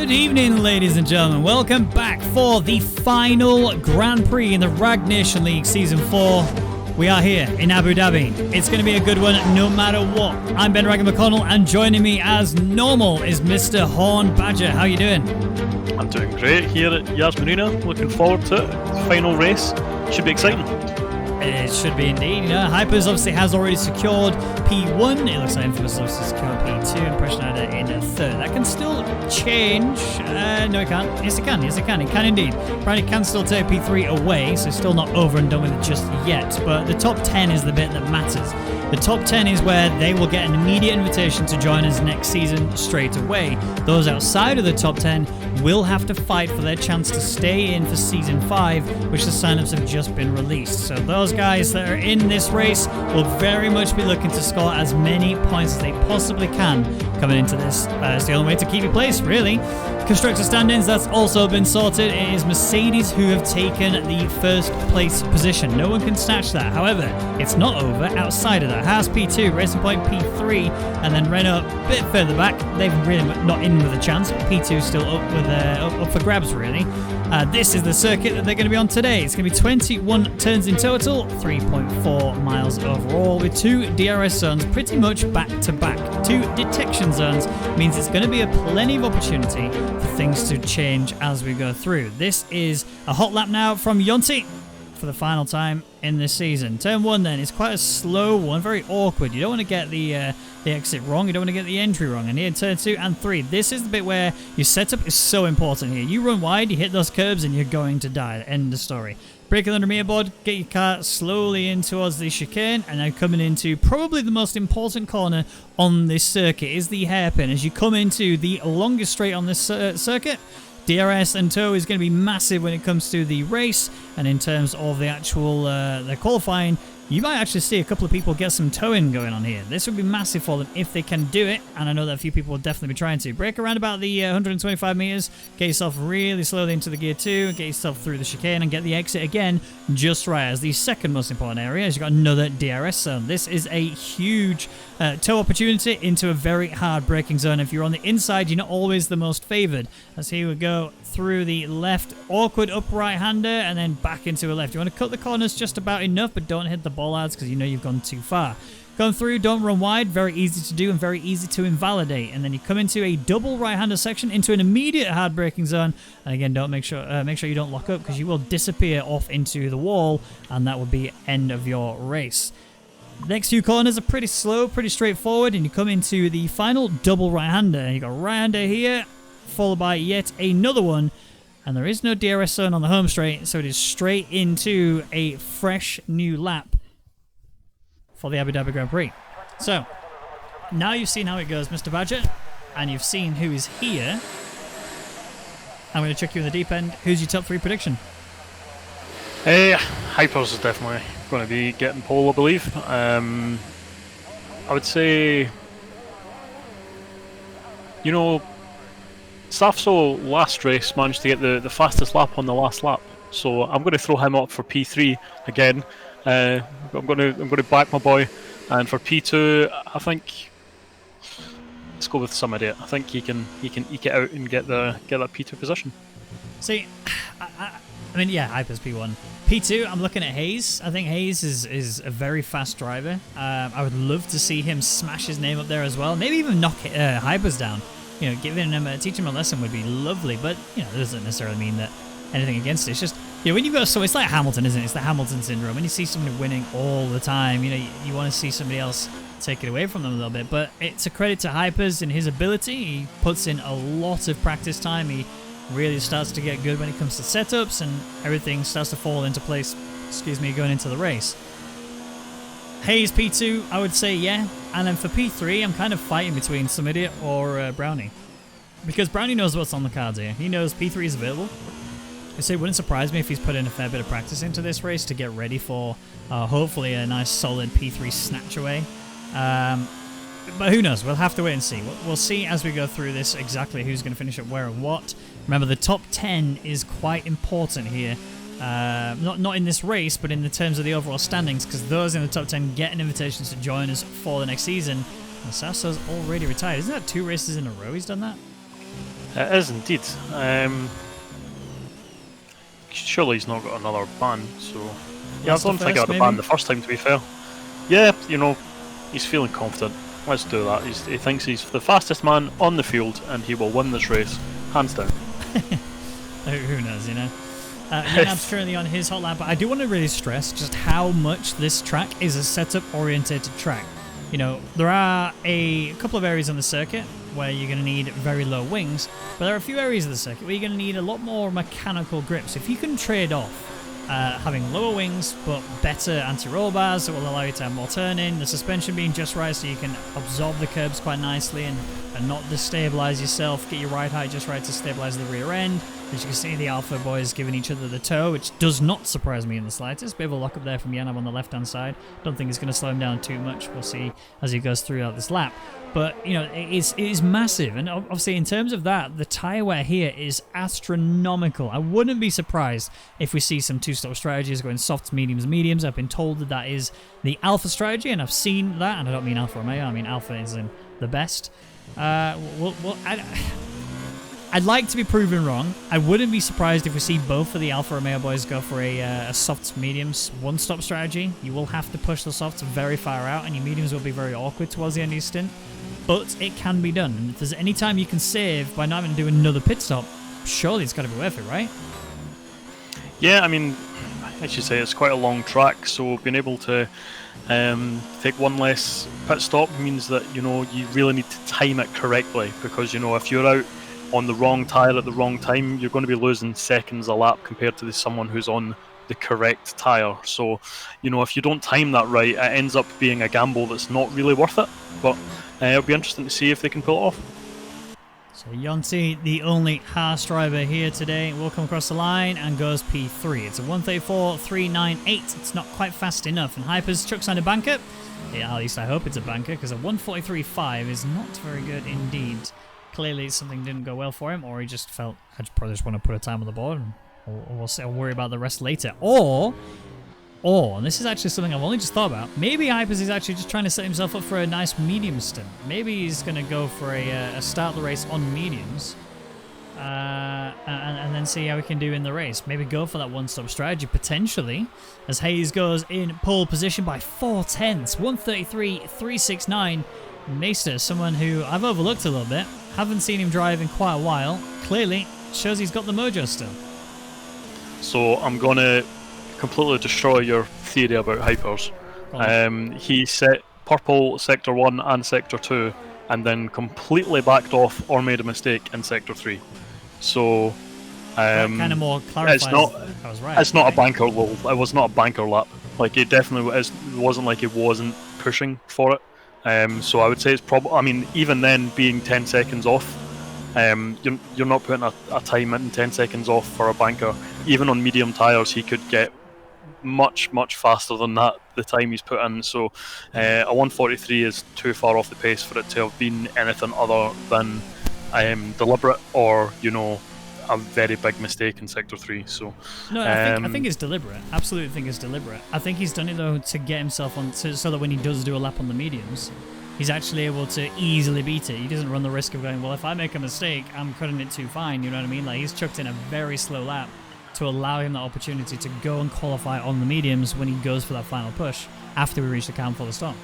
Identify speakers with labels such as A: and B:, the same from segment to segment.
A: Good evening, ladies and gentlemen. Welcome back for the final Grand Prix in the Rwagnation League Season 4. We are here in Abu Dhabi. It's going to be a good one no matter what. I'm Ben Raggy McConnell, and joining me as normal is Mr. Horn Badger. How you doing?
B: I'm doing great here at Yas Marina. Looking forward to it. Final race. Should be exciting.
A: It should be indeed. You know, Hypers obviously has already secured P1. It looks like Infamous obviously secured P2. Impression Rider in third. That can still change. No, it can't. Yes, it can. Yes, it can. It can indeed. Apparently, it can still take P3 away, so still not over and done with it just yet. But the top 10 is the bit that matters. The top 10 is where they will get an immediate invitation to join us next season straight away. Those outside of the top 10 will have to fight for their chance to stay in for Season 5, which the signups have just been released. So those guys that are in this race will very much be looking to score as many points as they possibly can coming into this. It's the only way to keep your place, really. Constructor standings, that's also been sorted. It is Mercedes who have taken the first place position. No one can snatch that. However, it's not over outside of that. Haas P2, Racing Point P3, and then Renault a bit further back. They've really not in with a chance. P2 still up with up for grabs, really. This is the circuit that they're going to be on today. It's going to be 21 turns in total, 3.4 miles overall, with 2 DRS zones pretty much back to back. 2 detection zones means it's going to be a plenty of opportunity for things to change as we go through. This is a hot lap now from Yonti for the final time in this season. Turn 1 then is quite a slow one, very awkward. You don't want to get the exit wrong, you don't want to get the entry wrong. And here turn 2 and 3, this is the bit where your setup is so important here. You run wide, you hit those curbs, and you're going to die. End of story. Brake under mirror board, get your car slowly in towards the chicane, and now coming into probably the most important corner on this circuit is the hairpin. As you come into the longest straight on this circuit, DRS and tow is going to be massive when it comes to the race, and in terms of the actual the qualifying, you might actually see a couple of people get some towing going on here. This would be massive for them if they can do it, and I know that a few people will definitely be trying to. Brake around about the 125 meters, get yourself really slowly into the gear 2, get yourself through the chicane, and get the exit again just right. As the second most important area, is you've got another DRS zone. This is a huge tow opportunity into a very hard braking zone. If you're on the inside, you're not always the most favored. As here we go through the left, awkward up right-hander, and then back into a left. You want to cut the corners just about enough, but don't hit the bollards because you know you've gone too far. Going through, don't run wide, very easy to do and very easy to invalidate. And then you come into a double right-hander section into an immediate hard braking zone. And again, don't make sure you don't lock up because you will disappear off into the wall, and that will be end of your race. The next few corners are pretty slow, pretty straightforward, and you come into the final double right-hander. You got right-hander here, followed by yet another one, and there is no DRS zone on the home straight, so it is straight into a fresh new lap for the Abu Dhabi Grand Prix. So, now you've seen how it goes, Mr. Badger, and you've seen who is here. I'm going to check you in the deep end. Who's your top 3 prediction?
B: Hypers is definitely going to be getting pole, I believe. I would say, you know, Safso last race managed to get the fastest lap on the last lap, so I'm going to throw him up for P3 again. I'm going to back my boy, and for P2, I think let's go with some idiot. I think he can eke it out and get that P2 position.
A: See, I mean, yeah, Hyper's P1. P2, I'm looking at Hayes. I think Hayes is a very fast driver. I would love to see him smash his name up there as well. Maybe even knock Hypers down. You know, giving him teaching him a lesson would be lovely, but you know, that doesn't necessarily mean that anything against it. It's just, you know, when you've got it's like Hamilton, isn't it? It's the Hamilton syndrome. When you see somebody winning all the time, you know, you want to see somebody else take it away from them a little bit. But it's a credit to Hypers and his ability. He puts in a lot of practice time. He really starts to get good when it comes to setups, and everything starts to fall into place, going into the race. Hayes P2, I would say yeah. And then for P3, I'm kind of fighting between some idiot or Brownie. Because Brownie knows what's on the cards here. He knows P3 is available. So it wouldn't surprise me if he's put in a fair bit of practice into this race to get ready for hopefully a nice solid P3 snatch away. But who knows? We'll have to wait and see. We'll see as we go through this exactly who's going to finish at where and what. Remember, the top 10 is quite important here. Not in this race, but in the terms of the overall standings, because those in the top 10 get an invitation to join us for the next season. And Sasso's already retired. Isn't that 2 races in a row he's done that?
B: It is indeed. Surely he's not got another ban, so... Yeah, I don't think I got a ban the first time, to be fair. Yeah, you know, he's feeling confident. Let's do that. He thinks he's the fastest man on the field, and he will win this race, hands down.
A: Who knows, you know? Yanab's currently on his hot lap, but I do want to really stress just how much this track is a setup-orientated track. You know, there are a couple of areas on the circuit where you're going to need very low wings, but there are a few areas of the circuit where you're going to need a lot more mechanical grips. If you can trade off having lower wings but better anti-roll bars that will allow you to have more turning, the suspension being just right so you can absorb the curbs quite nicely and not destabilize yourself, get your ride height just right to stabilize the rear end. As you can see, the Alpha boys giving each other the toe, which does not surprise me in the slightest. Bit of a lock up there from Yanab on the left-hand side. Don't think it's going to slow him down too much. We'll see as he goes throughout this lap. But, you know, it is massive. And obviously, in terms of that, the tyre wear here is astronomical. I wouldn't be surprised if we see some two-stop strategies going softs, mediums, mediums. I've been told that that is the Alpha strategy, and I've seen that. And I don't mean Alfa Romeo. I mean Alpha is in the best. I'd like to be proven wrong. I wouldn't be surprised if we see both of the Alfa Romeo boys go for a softs mediums one-stop strategy. You will have to push the softs very far out, and your mediums will be very awkward towards the end of your stint. But it can be done. And if there's any time you can save by not having to do another pit stop, surely it's got to be worth it, right?
B: Yeah, I mean, as you say, it's quite a long track, so being able to take one less pit stop means that, you know, you really need to time it correctly, because, you know, if you're out on the wrong tyre at the wrong time, you're going to be losing seconds a lap compared to someone who's on the correct tyre. So, you know, if you don't time that right, it ends up being a gamble that's not really worth it. But it'll be interesting to see if they can pull it off.
A: So Yonti, the only Haas driver here today, will come across the line and goes P3. It's a 134.398. It's not quite fast enough. And Hypers chucks on a banker. Yeah, at least I hope it's a banker, because a 143.5 is not very good indeed. Clearly something didn't go well for him, or he just felt, I probably just want to put a time on the board, and I'll worry about the rest later. Or, and this is actually something I've only just thought about, maybe Hypers is actually just trying to set himself up for a nice medium stint. Maybe he's going to go for a start the race on mediums, and then see how he can do in the race. Maybe go for that one-stop strategy, potentially, as Hayes goes in pole position by 4/10, 133.369. Maester, someone who I've overlooked a little bit, haven't seen him drive in quite a while, clearly shows he's got the mojo still.
B: So I'm going to completely destroy your theory about Hypers. He set purple Sector 1 and Sector 2 and then completely backed off or made a mistake in Sector 3. So
A: that kind of more clarifies I was right.
B: It's not a banker lull. It was not a banker lap. Like, it definitely wasn't like he wasn't pushing for it. So I would say it's probably, I mean, even then being 10 seconds off, you're not putting a time in 10 seconds off for a banker. Even on medium tyres, he could get much faster than that, the time he's put in. So a 143 is too far off the pace for it to have been anything other than deliberate or, you know, a very big mistake in Sector 3. So
A: no, I think it's deliberate. Absolutely think it's deliberate. I think he's done it though to get himself on so that when he does do a lap on the mediums, he's actually able to easily beat it. He doesn't run the risk of going, well, if I make a mistake, I'm cutting it too fine. You know what I mean? Like, he's chucked in a very slow lap to allow him that opportunity to go and qualify on the mediums when he goes for that final push after we reach the count for the stop.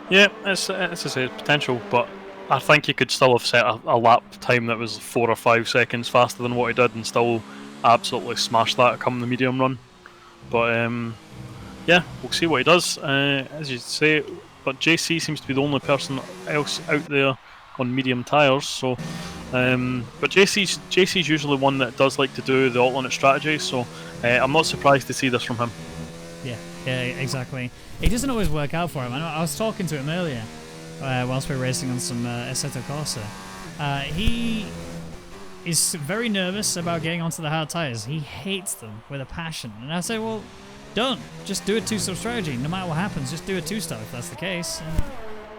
B: Yeah, it's a potential, but I think he could still have set a lap time that was 4 or 5 seconds faster than what he did and still absolutely smash that come the medium run. But yeah, we'll see what he does. As you say, but JC seems to be the only person else out there on medium tyres. So, but JC's usually one that does like to do the alternate strategy. So I'm not surprised to see this from him.
A: Yeah, exactly. It doesn't always work out for him. I was talking to him earlier. Whilst we're racing on some Assetto Corsa. He is very nervous about getting onto the hard tyres. He hates them with a passion. And I say, well, don't. Just do a two-stop strategy. No matter what happens, just do a two-stop if that's the case. And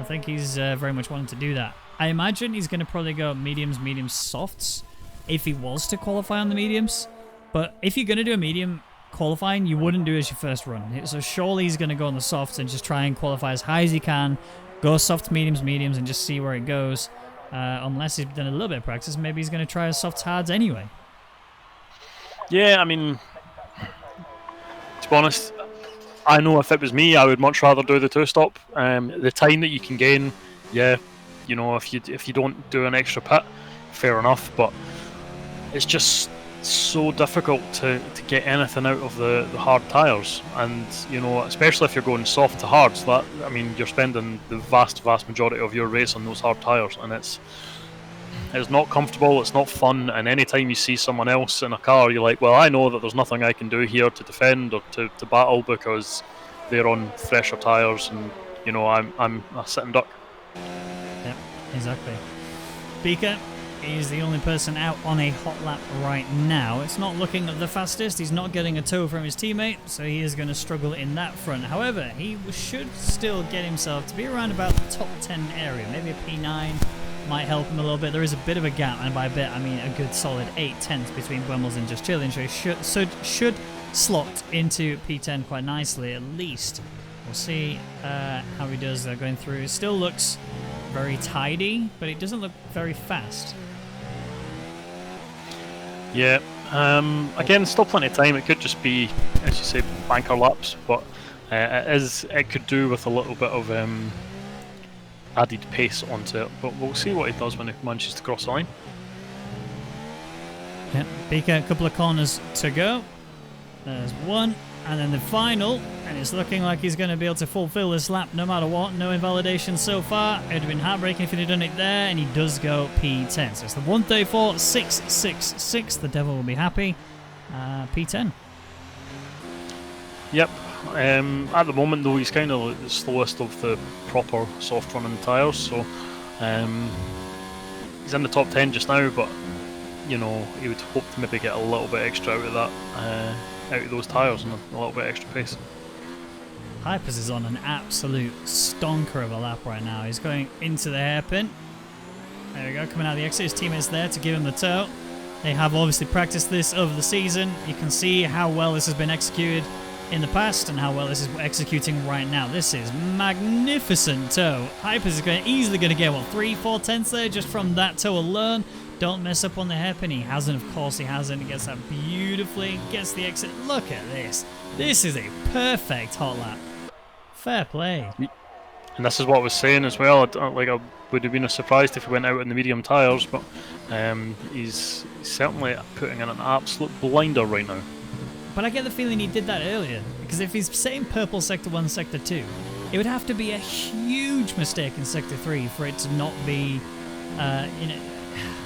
A: I think he's very much wanting to do that. I imagine he's going to probably go mediums, softs if he was to qualify on the mediums. But if you're going to do a medium qualifying, you wouldn't do it as your first run. So surely he's going to go on the softs and just try and qualify as high as he can. Go soft mediums, and just see where it goes. Unless he's done a little bit of practice, maybe he's going to try a soft hards anyway.
B: Yeah, I mean, to be honest, I know if it was me, I would much rather do the two-stop. The time that you can gain, yeah, you know, if you don't do an extra pit, fair enough. But it's just so difficult to get anything out of the hard tyres, and you know, especially if you're going soft to hards. That, I mean, you're spending the vast majority of your race on those hard tyres, and it's not comfortable, it's not fun, and anytime you see someone else in a car, you're like, well, I know that there's nothing I can do here to defend or to battle because they're on fresher tyres, and you know, I'm a sitting duck.
A: Yep, exactly. Beaker is the only person out on a hot lap right now. It's not looking the fastest, he's not getting a tow from his teammate, so he is going to struggle in that front. However, he should still get himself to be around about the top 10 area, maybe a P9 might help him a little bit. There is a bit of a gap, and by a bit I mean a good solid 8/10 between Wemmels and Just Chilling, so he should slot into P10 quite nicely at least. We'll see how he does going through. It still looks very tidy, but it doesn't look very fast.
B: Yeah, again, still plenty of time. It could just be, as you say, banker laps, but it could do with a little bit of added pace onto it. But we'll see what he does when he manages to cross the line.
A: Yeah, Beaker, a couple of corners to go. There's one, and then the final, and it's looking like he's going to be able to fulfill this lap no matter what. No invalidation so far. It would have been heartbreaking if he'd have done it there, and he does go P10. So it's the 134.666. The devil will be happy. P10.
B: Yep. At the moment, though, he's kind of the slowest of the proper soft running tyres, so he's in the top 10 just now, but you know, he would hope to maybe get a little bit extra out of that, out of those tyres, and a little bit extra pace.
A: Hypers is on an absolute stonker of a lap right now. He's going into the hairpin. There we go, coming out of the exit. His teammates there to give him the tow. They have obviously practiced this over the season. You can see how well this has been executed in the past and how well this is executing right now. This is magnificent tow. Hypers is easily going to get, what, 3-4 there just from that tow alone. Don't mess up on the hairpin. He hasn't, of course he hasn't. He gets that beautifully, gets the exit. Look at this. This is a perfect hot lap. Fair play.
B: And this is what I was saying as well. I would have been surprised if he went out in the medium tyres, but he's certainly putting in an absolute blinder right now.
A: But I get the feeling he did that earlier, because if he's saying purple sector 1, sector 2, it would have to be a huge mistake in sector 3 for it to not be,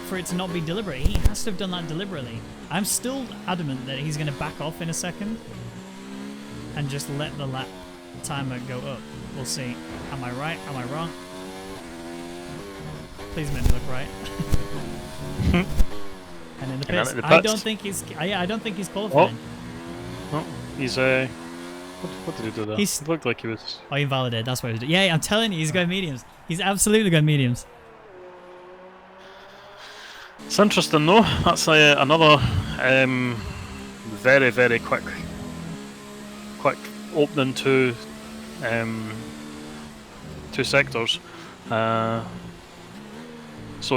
A: for it to not be deliberate. He has to have done that deliberately. I'm still adamant that he's going to back off in a second and just let the lap timer go up. We'll see. Am I right? Am I wrong? Please make me look right. And in the pits, I don't think he's qualifying.
B: Oh, he's what did he do there? It looked like he was.
A: Oh, he invalidated. That's what he was doing. Yeah, I'm telling you, he's going mediums. He's absolutely going mediums.
B: It's interesting though. That's another very, very quick opening to two sectors. So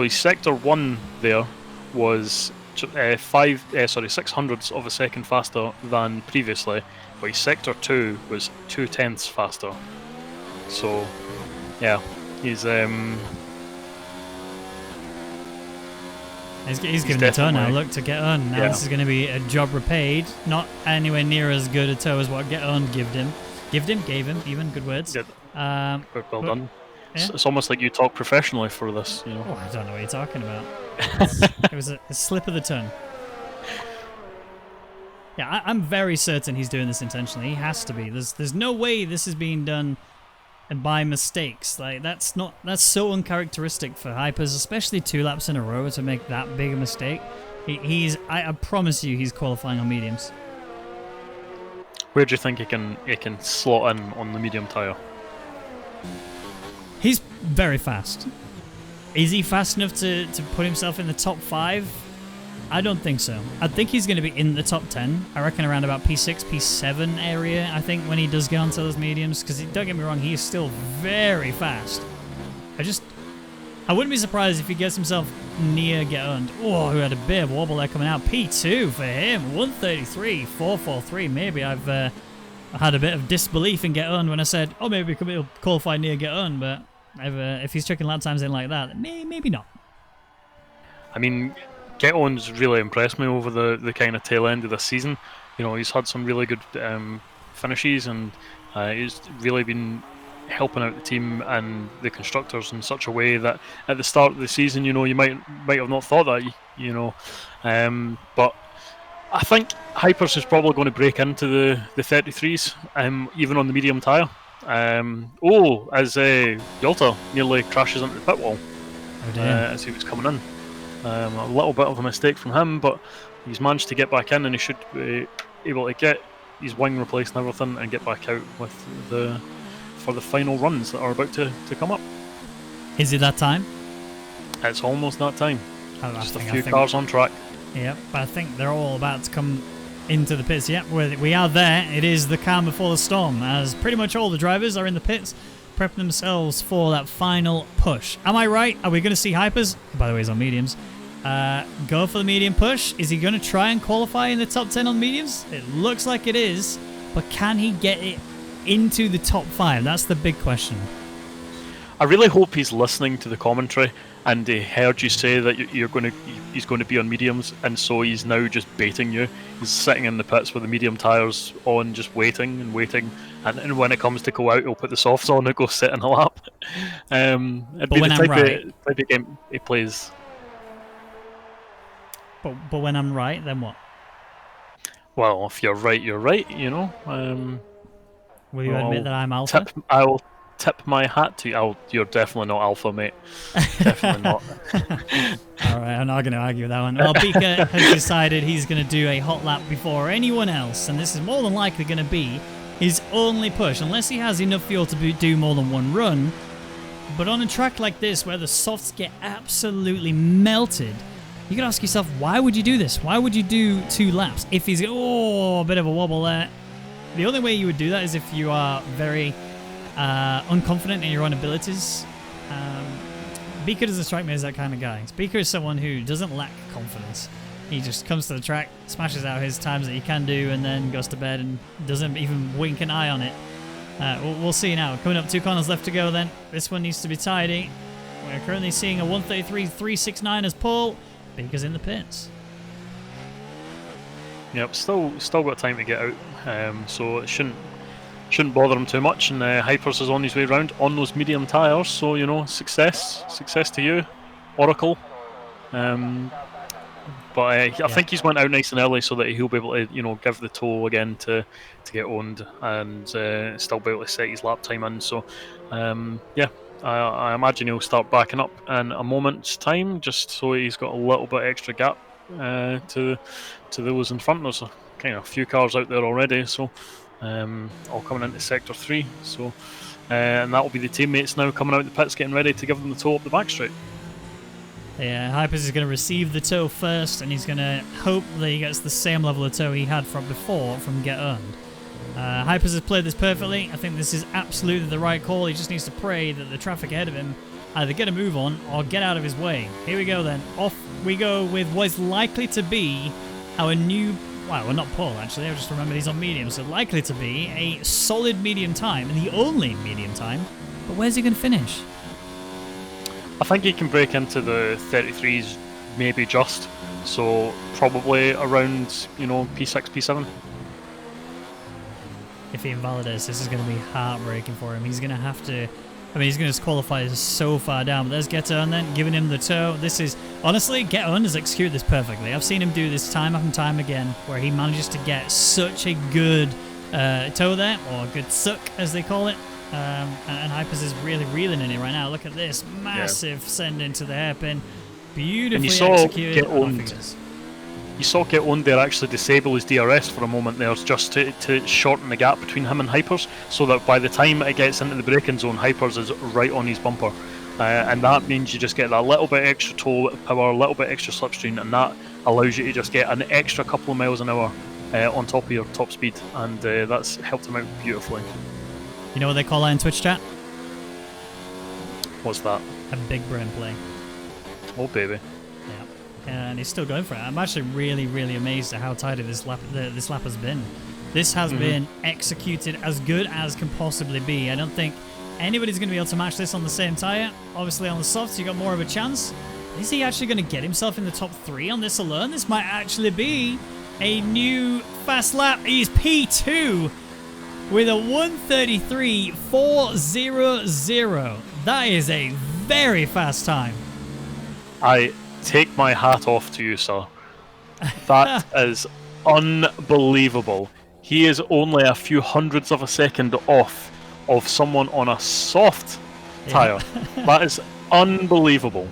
B: his sector 1 there was 600ths of a second faster than previously, but his sector 2 was 0.2 faster. So yeah, he's
A: giving the tow now. Look to get on. Now this is going to be a job repaid. Not anywhere near as good a tow as what Get On gave him. Gave him, even. Good words.
B: Well done.
A: Yeah.
B: It's almost like you talk professionally for this, you know.
A: Oh, I don't know what you're talking about. It was a slip of the tongue. Yeah, I'm very certain he's doing this intentionally. He has to be. There's no way this is being done by mistakes. Like that's so uncharacteristic for Hypers, especially 2 laps in a row to make that big a mistake. I promise you, he's qualifying on mediums.
B: Where do you think he can slot in on the medium tyre?
A: He's very fast. Is he fast enough to put himself in the top 5? I don't think so. I think he's going to be in the top 10. I reckon around about P6, P7 area, I think, when he does get onto those mediums. Because don't get me wrong, he is still very fast. I wouldn't be surprised if he gets himself near get owned. Oh, who had a bit of wobble there coming out. P2 for him. 133, 443. Maybe I've had a bit of disbelief in get owned when I said, oh, maybe he'll qualify near get owned, but if he's checking lap times in like that, maybe not.
B: I mean, get owned's really impressed me over the kind of tail end of the season. You know, he's had some really good finishes, and he's really been helping out the team and the constructors in such a way that at the start of the season, you know, you might have not thought that, you know, but I think Hypers is probably going to break into the 33s, even on the medium tyre. As Yalta nearly crashes into the pit wall as he was coming in. A little bit of a mistake from him, but he's managed to get back in, and he should be able to get his wing replaced and everything and get back out for the final runs that are about to come up.
A: Is it that time?
B: It's almost that time. Just a few cars on track.
A: Yep, but I think they're all about to come into the pits. Yep, we are there. It is the calm before the storm, as pretty much all the drivers are in the pits, prepping themselves for that final push. Am I right? Are we going to see Hypers? By the way, he's on mediums. Go for the medium push. Is he going to try and qualify in the top 10 on mediums? It looks like it is, but can he get it into the top 5? That's the big question.
B: I really hope he's listening to the commentary and he heard you say that he's going to be on mediums, and so he's now just baiting you. He's sitting in the pits with the medium tyres on, just waiting, and when it comes to go out, he'll put the softs on and go sit in a lap. It'd be the type of game he plays.
A: But when I'm right, then what?
B: Well, if you're right, you're right, you know.
A: Will you admit that I'm alpha?
B: I'll tip my hat to you. You're definitely not alpha, mate. Definitely not.
A: Alright, I'm not going to argue with that one. Well, Beaker has decided he's going to do a hot lap before anyone else, and this is more than likely going to be his only push, unless he has enough fuel to do more than one run. But on a track like this, where the softs get absolutely melted, you can ask yourself, why would you do this? Why would you do 2 laps? If he's, a bit of a wobble there. The only way you would do that is if you are very unconfident in your own abilities. Beaker doesn't strike me as that kind of guy. Beaker is someone who doesn't lack confidence. He just comes to the track, smashes out his times that he can do, and then goes to bed and doesn't even wink an eye on it. We'll see now. Coming up, 2 corners left to go then. This one needs to be tidy. We're currently seeing a 133.369 as pole. Beaker's in the pits.
B: Yep, still got time to get out, so it shouldn't bother him too much. And Hypers is on his way round on those medium tyres, so you know, success to you, Oracle. But I think he's went out nice and early so that he'll be able to, you know, give the tow again to get owned and still be able to set his lap time in. So I imagine he'll start backing up in a moment's time, just so he's got a little bit extra gap to those in front. There's kind of a few cars out there already, so all coming into sector 3. So and that will be the teammates now coming out the pits, getting ready to give them the tow up the back straight.
A: Yeah, Hypers is going to receive the tow first, and he's going to hope that he gets the same level of tow he had from before from Get Earned. Hypers has played this perfectly. I think this is absolutely the right call. He just needs to pray that the traffic ahead of him either get a move on or get out of his way. Here we go then. Off we go with what is likely to be our new... Well, not Paul, actually. I just remembered he's on medium, so likely to be a solid medium time, and the only medium time. But where's he going to finish?
B: I think he can break into the 33s, maybe just. So probably around, you know, P6, P7.
A: If he invalidates, this is going to be heartbreaking for him. He's going to have to... I mean, he's going to qualify so far down. But there's Get On then, giving him the tow. This is... Honestly, Get On has executed this perfectly. I've seen him do this time and time again, where he manages to get such a good tow there, or good suck, as they call it. And Hypers is really reeling in it right now. Look at this massive send into the hairpin. Beautifully executed.
B: You saw Get On there actually disable his DRS for a moment there, just to shorten the gap between him and Hypers, so that by the time it gets into the braking zone, Hypers is right on his bumper. And that means you just get that little bit extra tow power, a little bit extra slipstream, and that allows you to just get an extra couple of miles an hour on top of your top speed, and that's helped him out beautifully.
A: You know what they call that in Twitch chat?
B: What's that?
A: A big brain play.
B: Oh baby.
A: Yeah. And he's still going for it. I'm actually really, really amazed at how tidy this lap has been. This has been executed as good as can possibly be. I don't think anybody's going to be able to match this on the same tyre. Obviously on the softs you got more of a chance. Is he actually going to get himself in the top 3 on this alone? This might actually be a new fast lap. He's P2 with a 1:33.400. That is a very fast time.
B: I take my hat off to you, sir. That is unbelievable. He is only a few hundredths of a second off of someone on a soft tyre. That is unbelievable.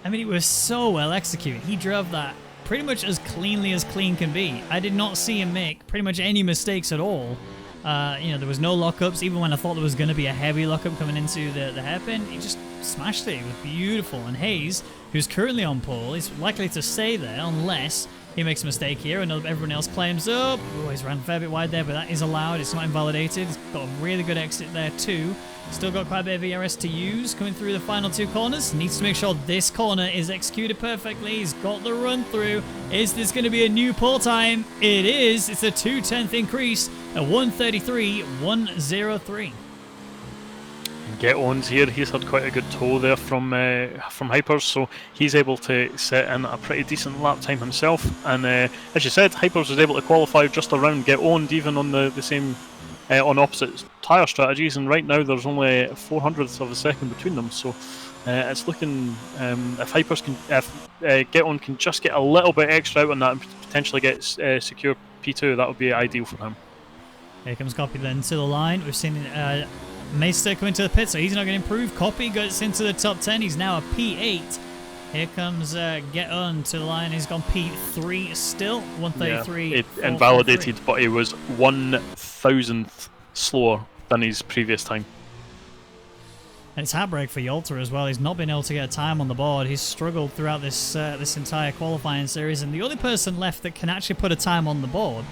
A: I mean, it was so well executed. He drove that pretty much as cleanly as clean can be. I did not see him make pretty much any mistakes at all. There was no lockups. Even when I thought there was going to be a heavy lockup coming into the hairpin, he just smashed it. It was beautiful. And Hayes, who's currently on pole, is likely to stay there unless he makes a mistake here and everyone else claims up. Oh, he's ran a fair bit wide there, but that is allowed. It's not invalidated. He's got a really good exit there too. Still got quite a bit of VRS to use coming through the final 2 corners. Needs to make sure this corner is executed perfectly. He's got the run through. Is this going to be a new pole time? It is. It's a 2/10 increase at 1:33.103.
B: Get Owens here. He's had quite a good tow there from Hypers, so he's able to set in a pretty decent lap time himself. And as you said, Hypers was able to qualify just around Get Owned, even on the same on opposite tyre strategies. And right now there's only 400ths of a second between them. So it's looking if Hypers can, if Get On can just get a little bit extra out on that and potentially get secure P2, that would be ideal for him.
A: Here comes Copy then to the line. We've seen Meister come into the pit, so he's not going to improve. Copy gets into the top 10. He's now a P8. Here comes Get On to the line. He's gone P3 still. 1:33.
B: Yeah, it invalidated, but he was 1,000th slower than his previous time.
A: And it's heartbreak for Yolta as well. He's not been able to get a time on the board. He's struggled throughout this entire qualifying series, and the only person left that can actually put a time on the board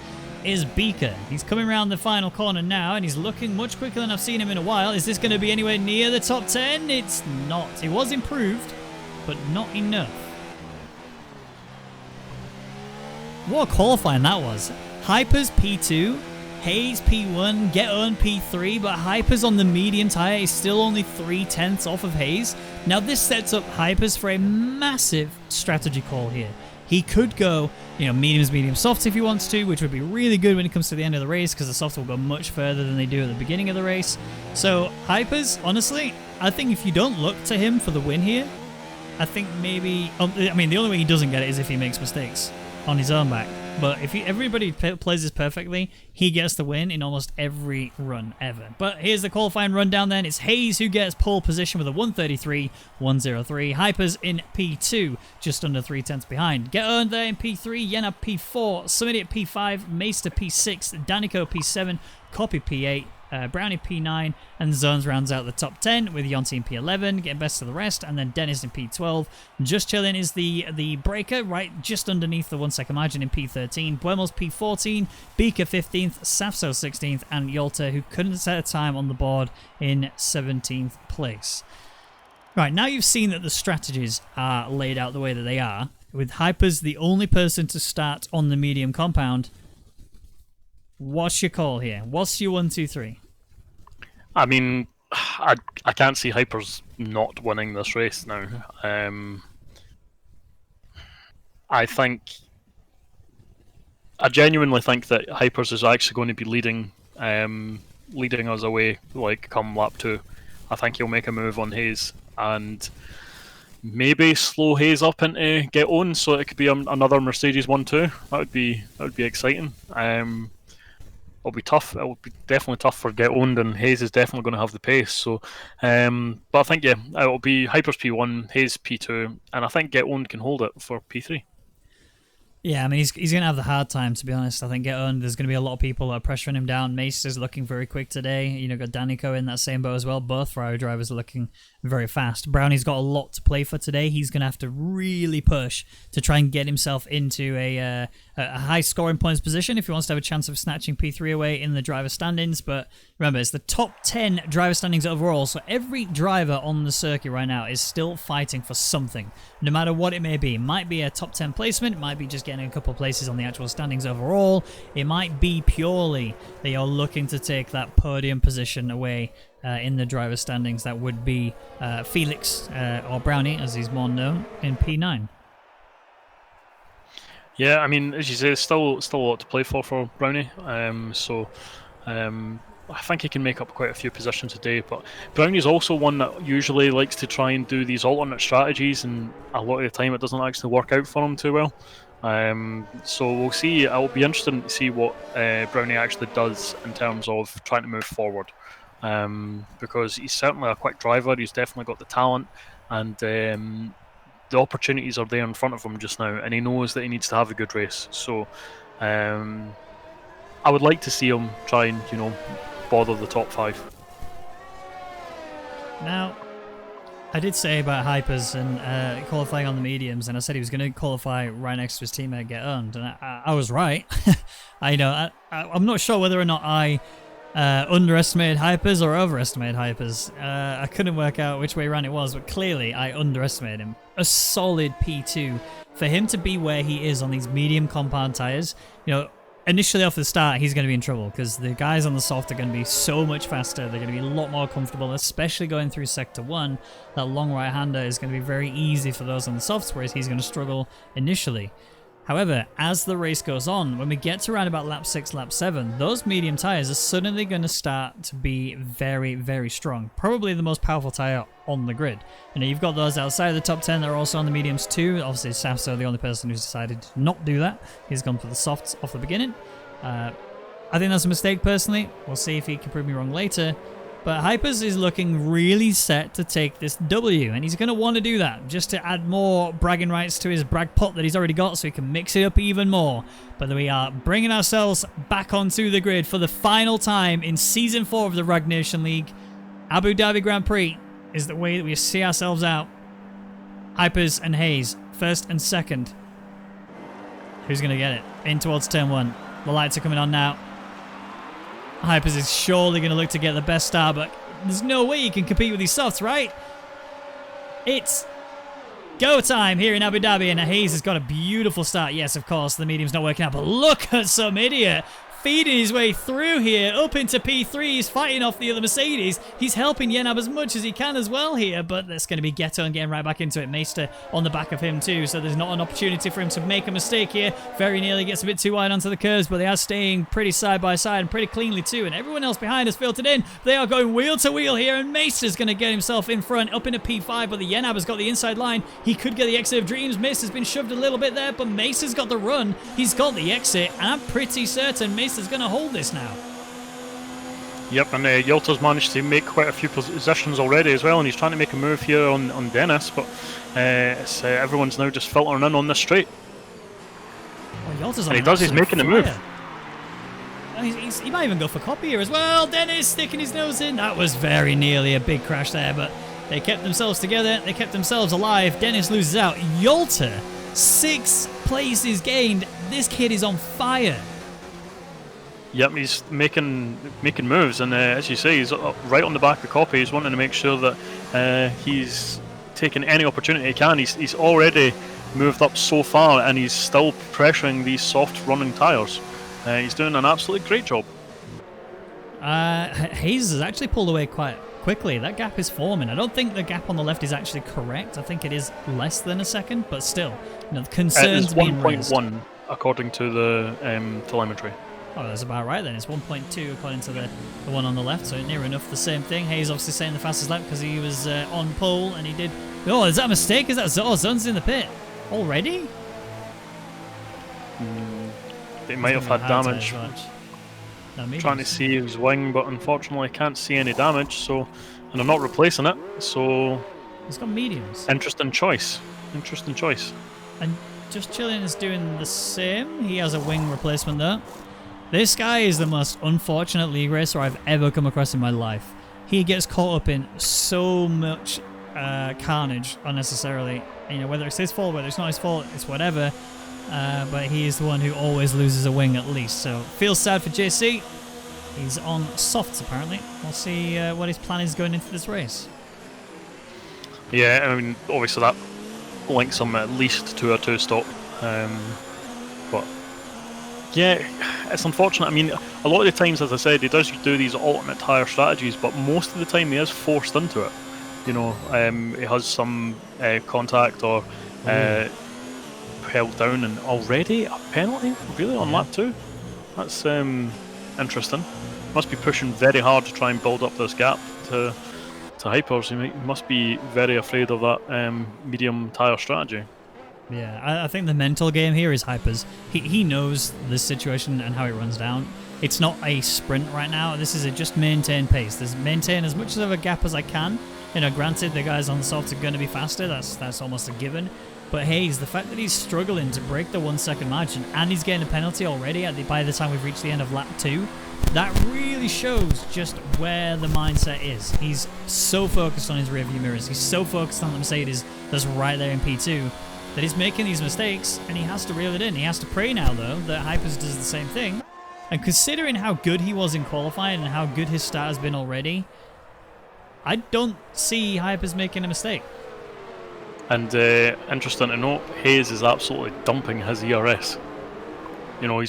A: is Beaker. He's coming around the final corner now, and he's looking much quicker than I've seen him in a while. Is this going to be anywhere near the top 10? It's not. It was improved, but not enough. What a qualifying that was. Hyper's P2, Hayes P1, Get On P3, but Hyper's on the medium tyre is still only 3/10 off of Hayes. Now this sets up Hyper's for a massive strategy call here. He could go, mediums, medium, softs if he wants to, which would be really good when it comes to the end of the race because the softs will go much further than they do at the beginning of the race. So Hypers, honestly, I think if you don't look to him for the win here, I think maybe, the only way he doesn't get it is if he makes mistakes on his own back. But if everybody plays this perfectly, he gets the win in almost every run ever. But here's the qualifying rundown then. It's Hayes who gets pole position with a 1:33.103. Hypers in P2, just under 3/10 behind. Get On there in P3, Yenna P4, Summit at P5, Meister P6, Danico P7, Copy P8, Brownie P9, and Zones rounds out the top 10 with Yonti in P11, getting best of the rest, and then Dennis in P12. Just chilling is the breaker, right just underneath the 1 second margin in P13. Buemo's P14, Beaker 15th, Safso 16th, and Yolta, who couldn't set a time on the board, in 17th place. Right, now you've seen that the strategies are laid out the way that they are, with Hypers the only person to start on the medium compound. What's your call here? What's your 1, 2, 3?
B: I mean, I can't see Hypers not winning this race now. I genuinely think that Hypers is actually going to be leading us away, like come lap 2. I think he'll make a move on Hayes and maybe slow Hayes up into Get On, so it could be another Mercedes 1-2. That would be exciting. It'll be tough. It'll be definitely tough for Get Owned, and Hayes is definitely going to have the pace. So, but I think it'll be Hypers P1, Hayes P2, and I think Get Owned can hold it for P3.
A: Yeah, I mean, he's going to have the hard time, to be honest. I think there's going to be a lot of people that are pressuring him down. Mace is looking very quick today. You know, got Danico in that same boat as well. Both Ferrari drivers are looking very fast. Brownie's got a lot to play for today. He's going to have to really push to try and get himself into a high scoring points position if he wants to have a chance of snatching P3 away in the driver standings. But remember, it's the top 10 driver standings overall, so every driver on the circuit right now is still fighting for something, no matter what it may be. It might be a top 10 placement, it might be just getting a couple of places on the actual standings overall, it might be purely that you're looking to take that podium position away in the driver standings. That would be Felix or Brownie, as he's more known, in P9.
B: Yeah, I mean, as you say, there's still a lot to play for Brownie. I think he can make up quite a few positions today, but Brownie's also one that usually likes to try and do these alternate strategies, and a lot of the time it doesn't actually work out for him too well. So we'll see. It'll be interesting to see what Brownie actually does in terms of trying to move forward, because he's certainly a quick driver. He's definitely got the talent, and the opportunities are there in front of him just now, and he knows that he needs to have a good race. So I would like to see him try and, bother the top 5.
A: Now, I did say about Hypers and qualifying on the mediums, and I said he was going to qualify right next to his teammate Get Earned, and I was right. I'm not sure whether or not I underestimated Hypers or overestimated Hypers. I couldn't work out which way around it was, but clearly I underestimated him. A solid P2 for him to be where he is on these medium compound tires. Initially off the start, he's going to be in trouble because the guys on the soft are going to be so much faster. They're going to be a lot more comfortable, especially going through Sector 1. That long right-hander is going to be very easy for those on the softs, whereas he's going to struggle initially. However, as the race goes on, when we get to around about lap 6, lap 7, those medium tires are suddenly going to start to be very, very strong. Probably the most powerful tire on the grid. You've got those outside of the top 10 that are also on the mediums too. Obviously, Safso, the only person who's decided to not do that. He's gone for the softs off the beginning. I think that's a mistake personally. We'll see if he can prove me wrong later. But Hypers is looking really set to take this W, and he's going to want to do that just to add more bragging rights to his brag pot that he's already got so he can mix it up even more. But we are bringing ourselves back onto the grid for the final time in Season 4 of the Rwagnation League. Abu Dhabi Grand Prix is the way that we see ourselves out. Hypers and Hayes, first and second. Who's going to get it? In towards turn 1. The lights are coming on now. Hypers is surely going to look to get the best start, but there's no way you can compete with these softs, right? It's go time here in Abu Dhabi, and Hayes has got a beautiful start. Yes, of course, the medium's not working out, but look at some idiot feeding his way through here, up into P3. He's fighting off the other Mercedes. He's helping Yenab as much as he can as well here, but that's going to be Ghetto and getting right back into it. Meister on the back of him too, so there's not an opportunity for him to make a mistake here. Very nearly gets a bit too wide onto the curves, but they are staying pretty side by side and pretty cleanly too, and everyone else behind has filtered in. They are going wheel to wheel here, and Meister's going to get himself in front, up into P5, but the Yenab has got the inside line. He could get the exit of Dreams. Meister's been shoved a little bit there, but Meister's got the run. He's got the exit, and I'm pretty certain Meister's going to hold this now.
B: Yep, and Yelta's managed to make quite a few positions already as well, and he's trying to make a move here on Dennis, but everyone's now just filtering in on this straight.
A: Well, Yelta's on
B: and he does, he's making a move.
A: He might even go for copy here as well. Dennis sticking his nose in. That was very nearly a big crash there, but they kept themselves together. They kept themselves alive. Dennis loses out. Yolta, 6 places gained. This kid is on fire.
B: Yep, he's making moves, and as you say, he's right on the back of copy. He's wanting to make sure that he's taking any opportunity he can. He's already moved up so far, and he's still pressuring these soft running tyres. He's doing an absolutely great job.
A: Hayes has actually pulled away quite quickly. That gap is forming. I don't think the gap on the left is actually correct. I think it is less than a second, but still, the concerns being raised.
B: 1.1 according to the telemetry.
A: Oh, that's about right then. It's 1.2 according to the one on the left, so near enough the same thing. Hayes obviously saying the fastest lap because he was on pole, and he did... Oh, is that a mistake? Is that Zon's in the pit? Already?
B: They might have had damage. Trying to see his wing, but unfortunately I can't see any damage, so... And I'm not replacing it, so...
A: He's got mediums.
B: Interesting choice. Interesting choice.
A: And Just Chilling is doing the same. He has a wing replacement there. This guy is the most unfortunate league racer I've ever come across in my life. He gets caught up in so much carnage unnecessarily. You know, whether it's his fault, whether it's not his fault, it's whatever. But he is the one who always loses a wing at least. So feels sad for JC. He's on softs apparently. We'll see what his plan is going into this race.
B: Yeah, I mean, obviously that links him at least to a 2-stop. But yeah, it's unfortunate. I mean, a lot of the times, as I said, he does do these alternate tyre strategies, but most of the time he is forced into it. You know, he has some contact or held down, and already a penalty, really, on lap 2? That's interesting. Must be pushing very hard to try and build up this gap to Hypers. He must be very afraid of that medium tyre strategy.
A: Yeah, I think the mental game here is Hypers. He knows this situation and how it runs down. It's not a sprint right now. This is a just maintain pace. There's maintain as much of a gap as I can. You know, granted, the guys on the soft are going to be faster. That's almost a given. But Hayes, the fact that he's struggling to break the 1 second margin and he's getting a penalty already by the time we've reached the end of lap 2, that really shows just where the mindset is. He's so focused on his rearview mirrors. He's so focused on the Mercedes that's right there in P2 that he's making these mistakes, and he has to reel it in. He has to pray now, though, that Hypers does the same thing. And considering how good he was in qualifying and how good his start has been already, I don't see Hypers making a mistake.
B: And interesting to note, Hayes is absolutely dumping his ERS. You know, he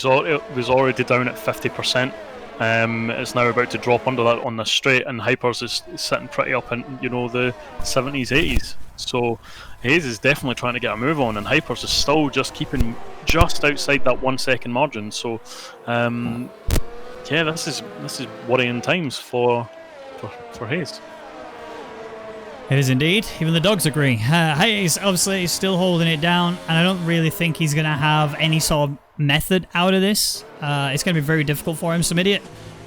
B: was already down at 50%. It's now about to drop under that on the straight, and Hypers is sitting pretty up in, you know, the 70s, 80s. So Hayes is definitely trying to get a move on, and Hypers is still just keeping just outside that 1 second margin. So yeah, this is worrying times for Hayes.
A: It is indeed. Even the dogs agree. Hayes obviously is still holding it down, and I don't really think he's going to have any sort of method out of this. It's going to be very difficult for him. Some idiot.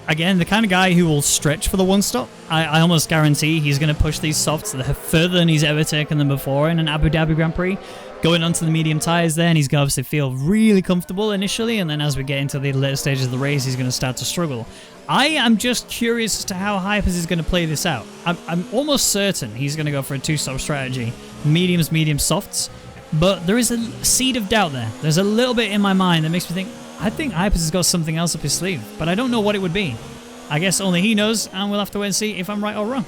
A: Again, the kind of guy who will stretch for the 1-stop. I almost guarantee he's going to push these softs further than he's ever taken them before in an Abu Dhabi Grand Prix. Going onto the medium tyres there, and he's going to obviously feel really comfortable initially, and then as we get into the later stages of the race, he's going to start to struggle. I am just curious as to how Hypers is going to play this out. I'm almost certain he's going to go for a 2-stop strategy. Mediums, medium, softs. But there is a seed of doubt there. There's a little bit in my mind that makes me think, I think Hypers has got something else up his sleeve, but I don't know what it would be. I guess only he knows, and we'll have to wait and see if I'm right or wrong.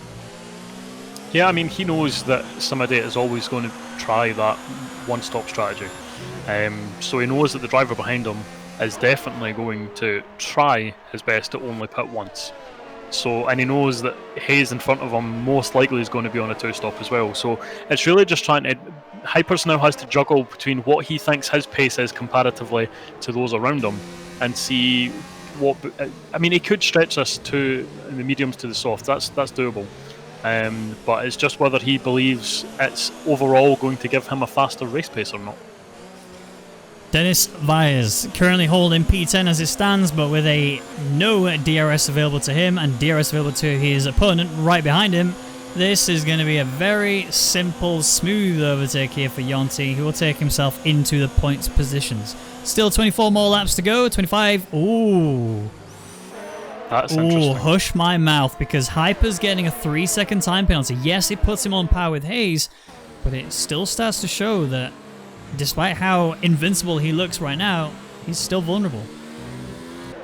B: Yeah, I mean, he knows that somebody is always going to try that 1-stop strategy. So he knows that the driver behind him is definitely going to try his best to only pit once. So, and he knows that Hayes in front of him most likely is going to be on a 2-stop as well. So it's really just trying to... Hypers now has to juggle between what he thinks his pace is comparatively to those around him and see what... I mean, he could stretch this to the mediums to the soft. That's doable. But it's just whether he believes it's overall going to give him a faster race pace or not.
A: Dennis Vyers currently holding P10 as it stands, but with no DRS available to him and DRS available to his opponent right behind him. This is going to be a very simple, smooth overtake here for Yonti, who will take himself into the points positions. Still 24 more laps to go, 25. Ooh.
B: That's interesting.
A: Hush my mouth, because Hyper's getting a 3-second time penalty. Yes, it puts him on par with Hayes, but it still starts to show that despite how invincible he looks right now, he's still vulnerable.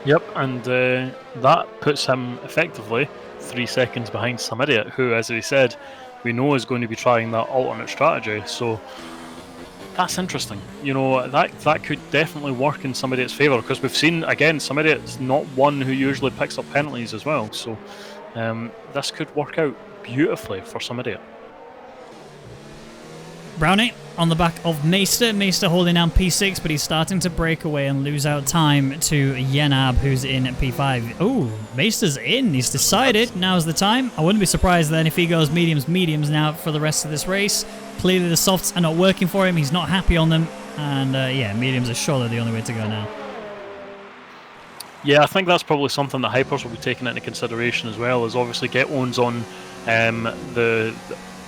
B: Yep, and that puts him effectively 3 seconds behind some idiot who, as we said, we know is going to be trying that alternate strategy. So that's interesting. You know, that could definitely work in some idiot's favour, because we've seen, again, some idiot's not one who usually picks up penalties as well. So this could work out beautifully for some idiot.
A: Brownie on the back of Meester. Meester holding down P6, but he's starting to break away and lose out time to Yenab, who's in P5. Oh, Meester's in. He's decided now's the time. I wouldn't be surprised then if he goes mediums now for the rest of this race. Clearly the softs are not working for him. He's not happy on them. And yeah, mediums are surely the only way to go now.
B: Yeah, I think that's probably something that Hypers will be taking into consideration as well, is obviously get owns on the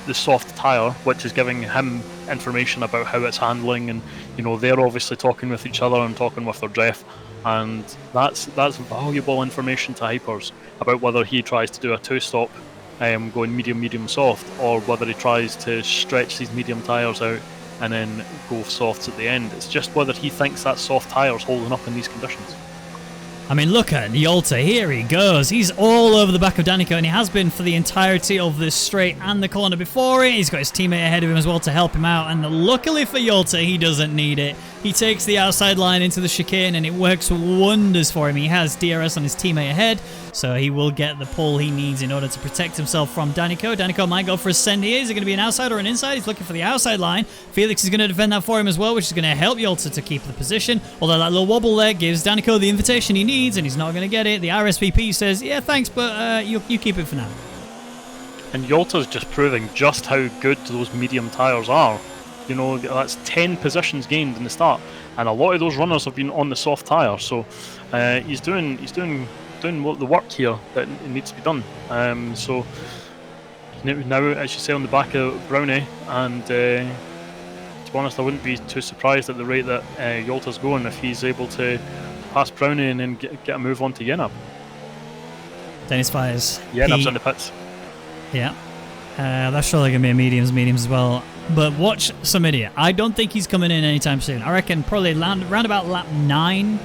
B: the soft tyre, which is giving him information about how it's handling, and they're obviously talking with each other and talking with their ref, and that's valuable information to Hypers about whether he tries to do a two-stop, going medium soft, or whether he tries to stretch these medium tyres out and then go softs at the end. It's just whether he thinks that soft tyre's holding up in these conditions.
A: I mean, look at Yolta. Here he goes. He's all over the back of Danica, and he has been for the entirety of this straight and the corner before it. He's got his teammate ahead of him as well to help him out, and luckily for Yolta, he doesn't need it. He takes the outside line into the chicane, and it works wonders for him. He has DRS on his teammate ahead, so he will get the pull he needs in order to protect himself from Danico. Danico might go for a send here. Is it going to be an outside or an inside? He's looking for the outside line. Felix is going to defend that for him as well, which is going to help Yolta to keep the position. Although that little wobble there gives Danico the invitation he needs, and he's not going to get it. The RSVP says, yeah, thanks, but you keep it for now.
B: And Yolta's just proving just how good those medium tyres are. That's 10 positions gained in the start, and a lot of those runners have been on the soft tyre. So he's doing the work here that needs to be done. So now, as you say, on the back of Brownie, and to be honest, I wouldn't be too surprised at the rate that Yolta's going if he's able to pass Brownie and then get a move on to Yenab.
A: Dennis fires.
B: Yenab's in the pits.
A: Yeah. That's surely going to be a mediums as well. But watch some idiot. I don't think he's coming in anytime soon. I reckon probably round about lap 9.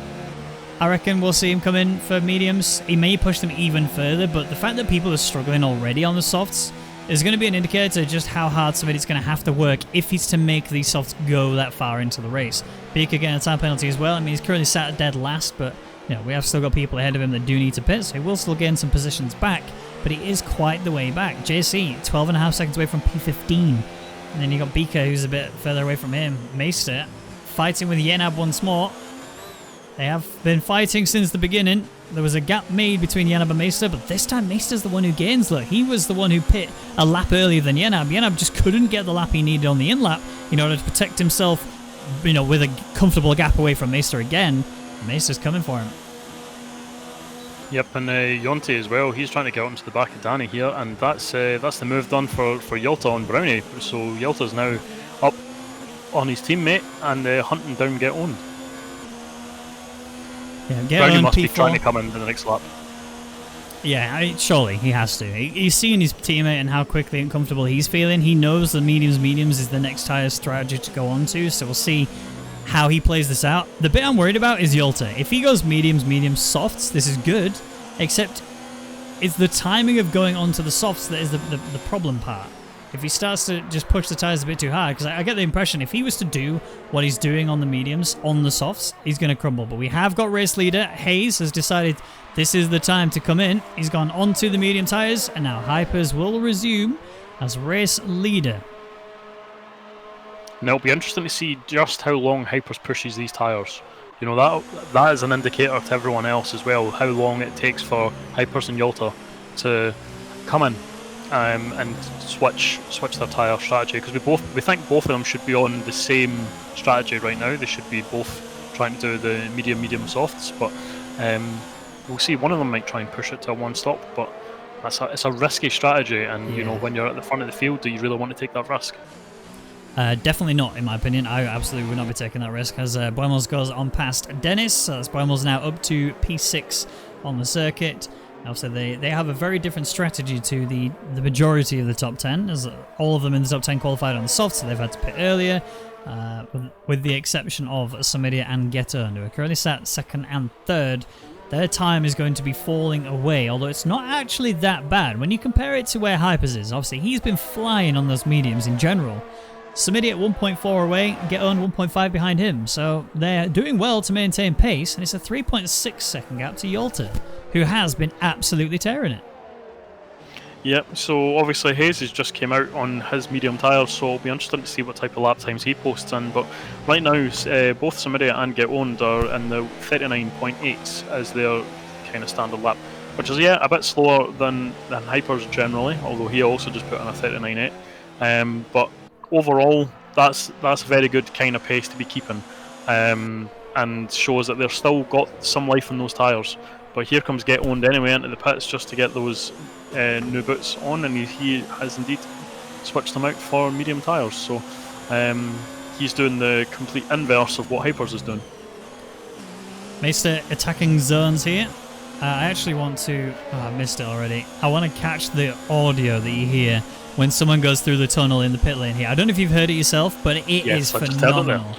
A: I reckon we'll see him come in for mediums. He may push them even further, but the fact that people are struggling already on the softs is going to be an indicator of just how hard somebody's going to have to work if he's to make these softs go that far into the race. Beaker getting a time penalty as well. I mean, he's currently sat dead last, but we have still got people ahead of him that do need to pit, so he will still gain some positions back, but he is quite the way back. JC, 12.5 seconds away from P15. And then you got Beaker, who's a bit further away from him. Meister fighting with Yenab once more. They have been fighting since the beginning. There was a gap made between Yenab and Meister, but this time Meister's the one who gains. Look, he was the one who pit a lap earlier than Yenab. Yenab just couldn't get the lap he needed on the in-lap in order to protect himself, with a comfortable gap away from Meister again. Meister's coming for him.
B: Yep, and Yonte as well. He's trying to get onto the back of Danny here, and that's the move done for Yolta on Brownie. So Yolta's now up on his teammate and hunting down Get Owned.
A: Yeah, Get
B: Brownie
A: Owned
B: must
A: P4.
B: be trying to come in the next lap.
A: Yeah, surely he has to. He's seeing his teammate and how quickly and comfortable he's feeling. He knows the mediums is the next tire strategy to go on to, so we'll see how he plays this out. The bit I'm worried about is Yolta. If he goes mediums, softs, this is good, except it's the timing of going onto the softs that is the problem part. If he starts to just push the tires a bit too hard, because I get the impression if he was to do what he's doing on the mediums, on the softs, he's going to crumble. But we have got race leader. Hayes has decided this is the time to come in. He's gone onto the medium tires, and now Hypers will resume as race leader.
B: And it'll be interesting to see just how long Hypers pushes these tyres. That is an indicator to everyone else as well, how long it takes for Hypers and Yolta to come in and switch their tyre strategy. Because we think both of them should be on the same strategy right now. They should be both trying to do the medium softs, but we'll see. One of them might try and push it to a one-stop, but it's a risky strategy, and when you're at the front of the field, do you really want to take that risk?
A: Definitely not, in my opinion. I absolutely would not be taking that risk as Buemos goes on past Dennis. As Buemos now up to P6 on the circuit. Obviously, they have a very different strategy to the majority of the top 10, as all of them in the top 10 qualified on the soft, so they've had to pit earlier, with the exception of Samidia and Getter, who are currently sat second and third. Their time is going to be falling away, although it's not actually that bad. When you compare it to where Hypers is, obviously he's been flying on those mediums in general. Samidia at 1.4 away, Get On 1.5 behind him, so they're doing well to maintain pace, and it's a 3.6 second gap to Yolta, who has been absolutely tearing it.
B: Yep, so obviously Hayes has just came out on his medium tyres, so it'll be interesting to see what type of lap times he posts in, but right now both Samidia and Get Owned are in the 39.8 as their kind of standard lap, which is a bit slower than Hypers generally, although he also just put in a 39.8, but overall, that's a very good kind of pace to be keeping, and shows that they've still got some life in those tyres. But here comes Get Owned anyway into the pits just to get those new boots on, and he has indeed switched them out for medium tyres. So he's doing the complete inverse of what Hypers is doing.
A: Meister attacking zones here. I actually want to... Oh, I missed it already. I want to catch the audio that you hear when someone goes through the tunnel in the pit lane here. I don't know if you've heard it yourself, but it is phenomenal.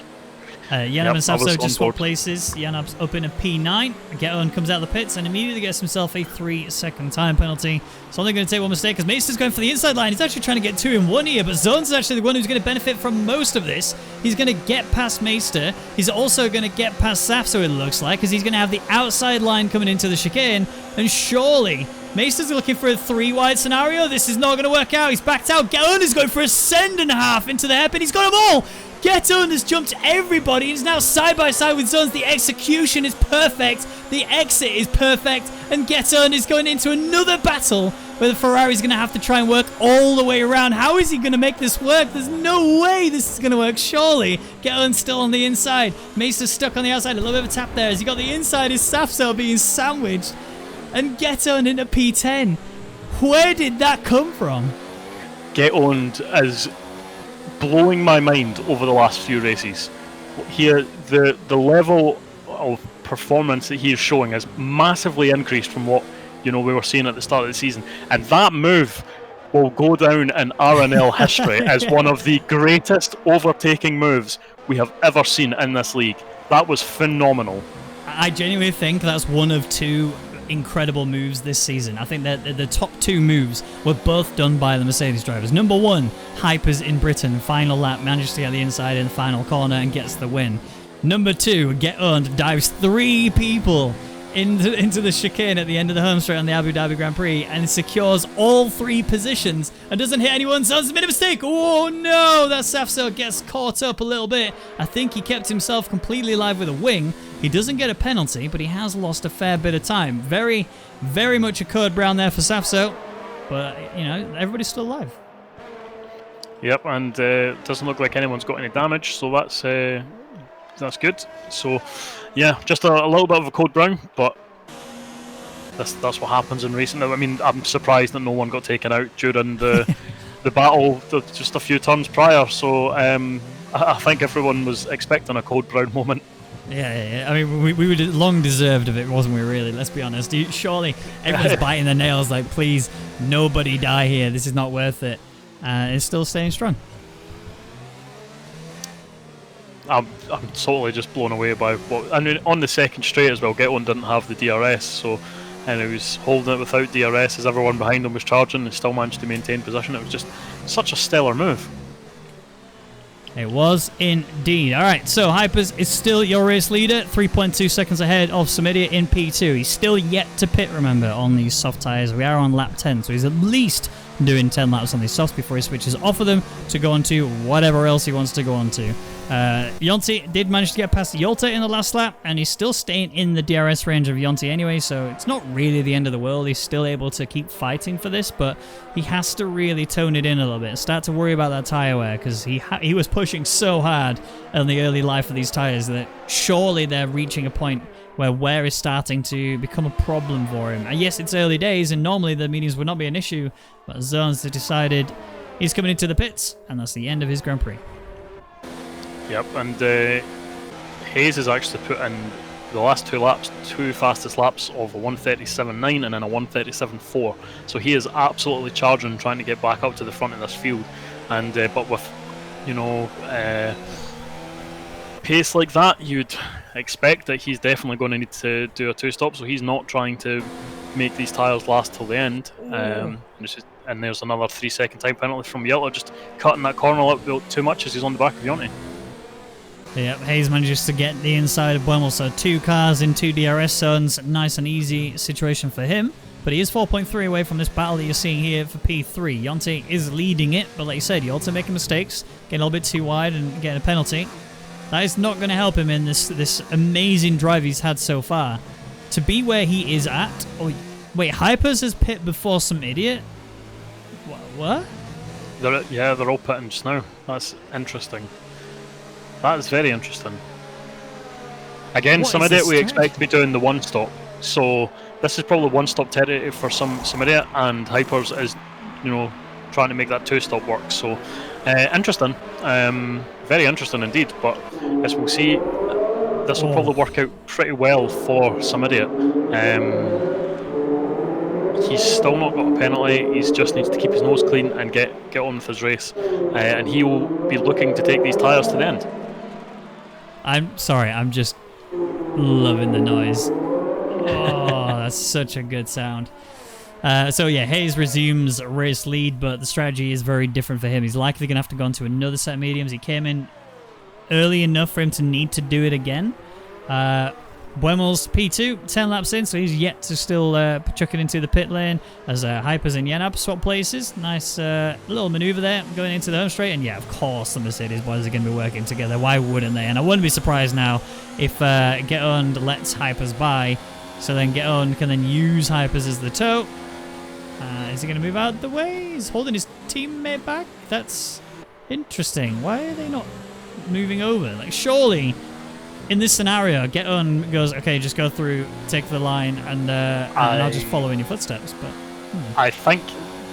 A: Yanab and Safso just swap places. Yanab's up in a P9. Geton comes out of the pits and immediately gets himself a 3-second time penalty. It's only going to take one mistake because Meister's going for the inside line. He's actually trying to get 2 in 1 here, but Zones is actually the one who's going to benefit from most of this. He's going to get past Meister. He's also going to get past Safso, it looks like, because he's going to have the outside line coming into the chicane. And surely Meister's looking for a 3-wide scenario. This is not going to work out. He's backed out. Geton is going for a send and a half into the hairpin. He's got them all. Geton has jumped everybody. He's now side by side with Zones. The execution is perfect. The exit is perfect. And Geton is going into another battle where the Ferrari's going to have to try and work all the way around. How is he going to make this work? There's no way this is going to work, surely. Geton's still on the inside. Mesa's stuck on the outside. A little bit of a tap there. As he got the inside, his Safso being sandwiched. And Geton in a P10. Where did that come from?
B: Geton is blowing my mind over the last few races. Here, the level of performance that he is showing has massively increased from what we were seeing at the start of the season, and that move will go down in RNL history as one of the greatest overtaking moves we have ever seen in this league. That was phenomenal.
A: I genuinely think that's one of 2 incredible moves this season. I think that the top 2 moves were both done by the Mercedes drivers. Number 1, Hypers in Britain, final lap, manages to get the inside in the final corner and gets the win. Number 2, Geton dives 3 people into the chicane at the end of the home straight on the Abu Dhabi Grand Prix and secures all 3 positions and doesn't hit anyone. So it's made a mistake. Oh no, that Safso gets caught up a little bit. I think he kept himself completely alive with a wing. He doesn't get a penalty, but he has lost a fair bit of time. Very, very much a code brown there for Safso, but everybody's still alive.
B: Yep, and doesn't look like anyone's got any damage, so that's good. So yeah, just a little bit of a code brown, but that's what happens in racing. I mean, I'm surprised that no one got taken out during the battle just a few turns prior. So I think everyone was expecting a code brown moment.
A: Yeah. I mean, we were long deserved of it, wasn't we, really? Let's be honest. Surely everyone's biting their nails like, please, nobody die here. This is not worth it. It's still staying strong.
B: I'm totally just blown away by what... I mean, on the second straight as well, Geton didn't have the DRS, and he was holding it without DRS as everyone behind him was charging and still managed to maintain position. It was just such a stellar move.
A: It was indeed. All right, so Hypers is still your race leader, 3.2 seconds ahead of Samidia in P2. He's still yet to pit, remember, on these soft tyres. We are on lap 10, so he's at least doing 10 laps on these softs before he switches off of them to go on to whatever else he wants to go on to. Yonti did manage to get past Yolta in the last lap, and he's still staying in the DRS range of Yonti anyway, so it's not really the end of the world. He's still able to keep fighting for this, but he has to really tone it in a little bit, start to worry about that tyre wear, because he was pushing so hard in the early life of these tyres that surely they're reaching a point where wear is starting to become a problem for him. And yes, it's early days, and normally the mediums would not be an issue, but Zones has decided he's coming into the pits, and that's the end of his Grand Prix.
B: Yep, and Hayes has actually put in the last 2 laps, 2 fastest laps of a 1:37.9 and then a 1:37.4. So he is absolutely charging, trying to get back up to the front of this field. And but with pace like that, you'd expect that he's definitely going to need to do a 2-stop. So he's not trying to make these tyres last till the end. And there's another 3-second time penalty from Yelta, just cutting that corner a little bit too much as he's on the back of Yonti.
A: Yep, Hayes manages to get the inside of Bummel, so 2 cars in 2 DRS zones. Nice and easy situation for him. But he is 4.3 away from this battle that you're seeing here for P3. Yonti is leading it, but like you said, Yolta making mistakes, getting a little bit too wide and getting a penalty. That is not going to help him in this amazing drive he's had so far. To be where he is at... Oh, wait, Hypers has pit before some idiot? What?
B: They're all pitting just now. That's interesting. That is very interesting. Again, some idiot we expect to be doing the 1-stop. So this is probably 1-stop territory for some idiot, and Hypers is, trying to make that two-stop work. So interesting, very interesting indeed. But as we'll see, this will probably work out pretty well for some idiot. He's still not got a penalty. He just needs to keep his nose clean and get on with his race, and he will be looking to take these tyres to the end.
A: I'm sorry, I'm just loving the noise. Oh, that's such a good sound. So yeah, Hayes resumes race lead, but the strategy is very different for him. He's likely going to have to go into another set of mediums. He came in early enough for him to need to do it again. Buemel's P2, 10 laps in, so he's yet to still chuck it into the pit lane as Hypers and Yenab swap places. Nice little maneuver there going into the home straight. And yeah, of course the Mercedes boys are going to be working together. Why wouldn't they? And I wouldn't be surprised now if Get-On lets Hypers by, so then Get-On can then use Hypers as the tow. Is he going to move out the way? He's holding his teammate back? That's interesting. Why are they not moving over? Like, surely in this scenario, Get-On goes, okay, just go through, take the line, and I'll just follow in your footsteps. But
B: I think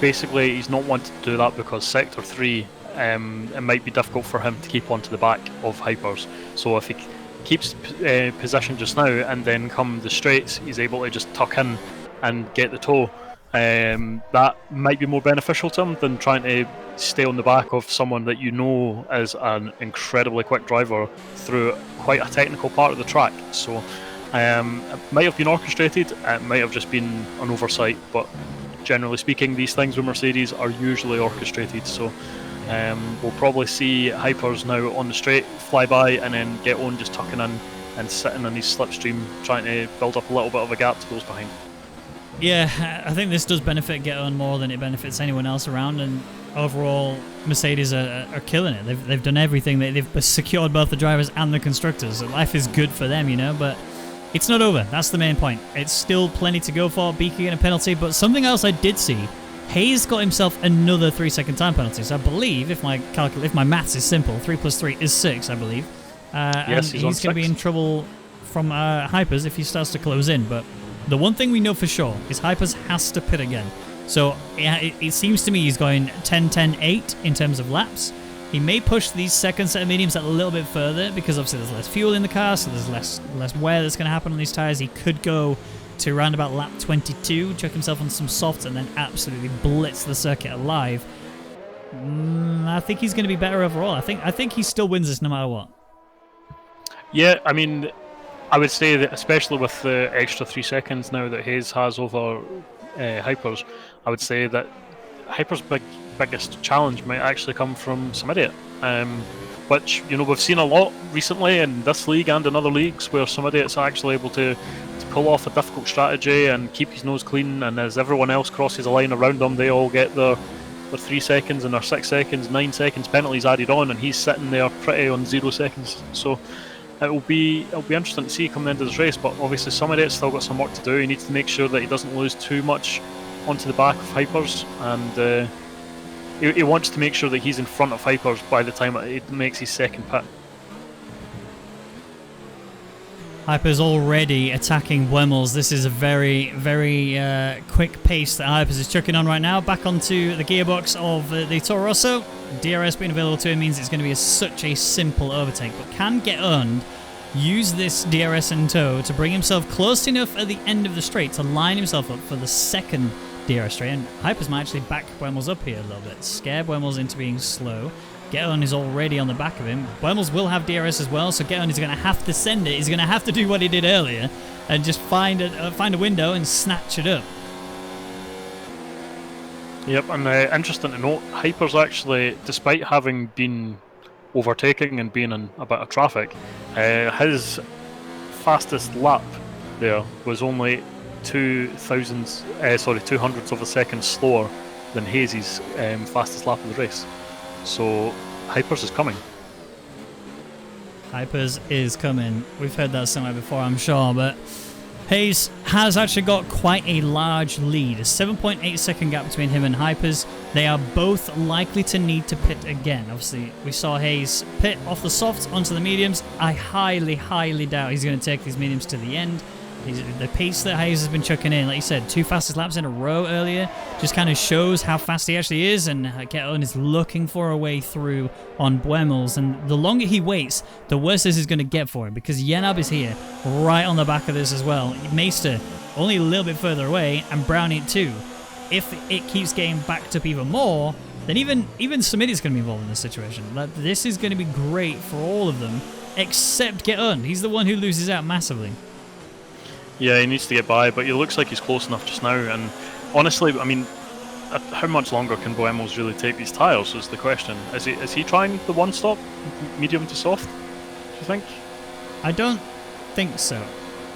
B: basically he's not wanting to do that because Sector 3, it might be difficult for him to keep onto the back of Hypers. So if he keeps position just now and then come the straights, he's able to just tuck in and get the tow. That might be more beneficial to him than trying to stay on the back of someone that you know is an incredibly quick driver through quite a technical part of the track. So it might have been orchestrated, it might have just been an oversight, but generally speaking, these things with Mercedes are usually orchestrated. So we'll probably see Hypers now on the straight fly by and then Get-On just tucking in and sitting on his slipstream trying to build up a little bit of a gap to those behind.
A: yeah, I think this does benefit Get-On more than it benefits anyone else around, and overall Mercedes are killing it. They've done everything. They've secured both the drivers and the constructors. So life is good for them, you know, but it's not over. That's the main point. It's still plenty to go for. Beaker getting a penalty, but something else I did see, Hayes got himself another 3-second time penalty. So I believe, if my maths is simple, 3 + 3 is 6, I believe.
B: Yes,
A: and he's going to be in trouble from Hypers if he starts to close in, but the one thing we know for sure is Hypers has to pit again. So it seems to me he's going 10-10-8 in terms of laps. He may push these second set of mediums a little bit further because obviously there's less fuel in the car, so there's less wear that's going to happen on these tyres. He could go to around about lap 22, chuck himself on some softs, and then absolutely blitz the circuit alive. I think he's going to be better overall. I think he still wins this no matter what.
B: Yeah, I mean, I would say that especially with the extra 3 seconds now that Hayes has over Hypers, I would say that Hypers' biggest challenge might actually come from some idiot, which, you know, we've seen a lot recently in this league and in other leagues where some idiots are actually able to pull off a difficult strategy and keep his nose clean, and as everyone else crosses a line around them, they all get their 3 seconds and their 6 seconds, 9 seconds penalties added on, and he's sitting there pretty on 0 seconds. So it'll be interesting to see coming into this race, but obviously some idiot's still got some work to do. He needs to make sure that he doesn't lose too much onto the back of Hypers, and he wants to make sure that he's in front of Hypers by the time it makes his second pit.
A: Hypers already attacking Wemmels. This is a very, very quick pace that Hypers is chucking on right now. Back onto the gearbox of the Toro Rosso. DRS being available to him means it's going to be such a simple overtake, but can Get-On use this DRS in tow to bring himself close enough at the end of the straight to line himself up for the second DRS straight? And Hypers might actually back Wemmels up here a little bit, scare Wemmels into being slow. Get-On is already on the back of him. Wemmels will have DRS as well, so Get-On is going to have to send it. He's going to have to do what he did earlier and just find a window and snatch it up.
B: Yep, and interesting to note, Hypers actually, despite having been overtaking and being in a bit of traffic, his fastest lap there was only 200ths of a second slower than Hayes' fastest lap of the race. So Hypers is coming.
A: Hypers is coming. We've heard that somewhere before, I'm sure, but Hayes has actually got quite a large lead. A 7.8 second gap between him and Hypers. They are both likely to need to pit again. Obviously, we saw Hayes pit off the softs onto the mediums. I highly, highly doubt he's going to take these mediums to the end. The pace that Hayes has been chucking in, like you said, 2 fastest laps in a row earlier, just kind of shows how fast he actually is, and Get-On is looking for a way through on Buemels, and the longer he waits, the worse this is going to get for him, because Yenab is here, right on the back of this as well. Meister, only a little bit further away, and Brownie too. If it keeps getting backed up even more, then even Summit's going to be involved in this situation. This is going to be great for all of them, except Get-On. He's the one who loses out massively.
B: Yeah, he needs to get by, but he looks like he's close enough just now. And honestly, I mean, how much longer can Buemels really take these tyres is the question. Is he trying the one-stop, medium to soft, do you think?
A: I don't think so.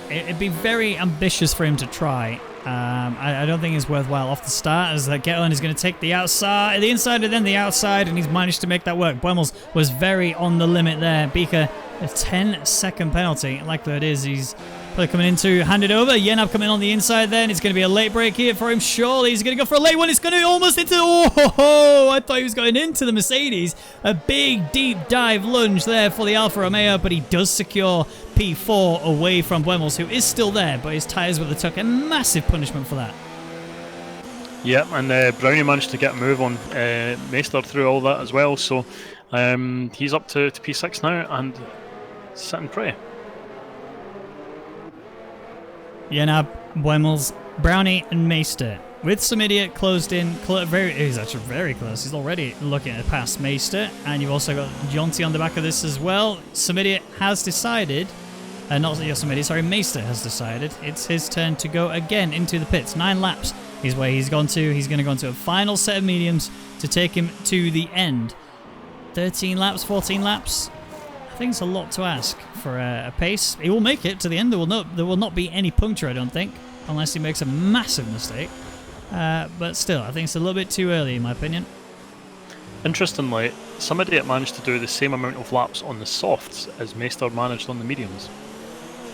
A: It'd be very ambitious for him to try. I don't think it's worthwhile off the start, as Get-On is going to take the inside and then the outside, and he's managed to make that work. Buemels was very on the limit there. Beaker, a 10-second penalty. Likelihood is he's probably coming in to hand it over. Yenab coming on the inside then. It's going to be a late break here for him. Surely he's going to go for a late one. It's going to be almost into... Oh, I thought he was going into the Mercedes. A big, deep dive lunge there for the Alfa Romeo, but he does secure P4 away from Buemels, who is still there, but his tyres were took a massive punishment for that.
B: Yeah, and Brownie managed to get a move on Meister through all that as well, so he's up to P6 now and sitting pretty.
A: Yenab, Buemels, Brownie, and Meister. With some idiot closed in, he's actually very close. He's already looking at past Meister, and you've also got Jonty on the back of this as well. Some idiot has decided, Meister has decided it's his turn to go again into the pits. 9 laps is where he's gone to. He's going to go into a final set of mediums to take him to the end. 13 laps, 14 laps. I think it's a lot to ask for a pace. He will make it to the end. There will not be any puncture, I don't think, unless he makes a massive mistake. But still, I think it's a little bit too early, in my opinion.
B: Interestingly, somebody managed to do the same amount of laps on the softs as Meister managed on the mediums.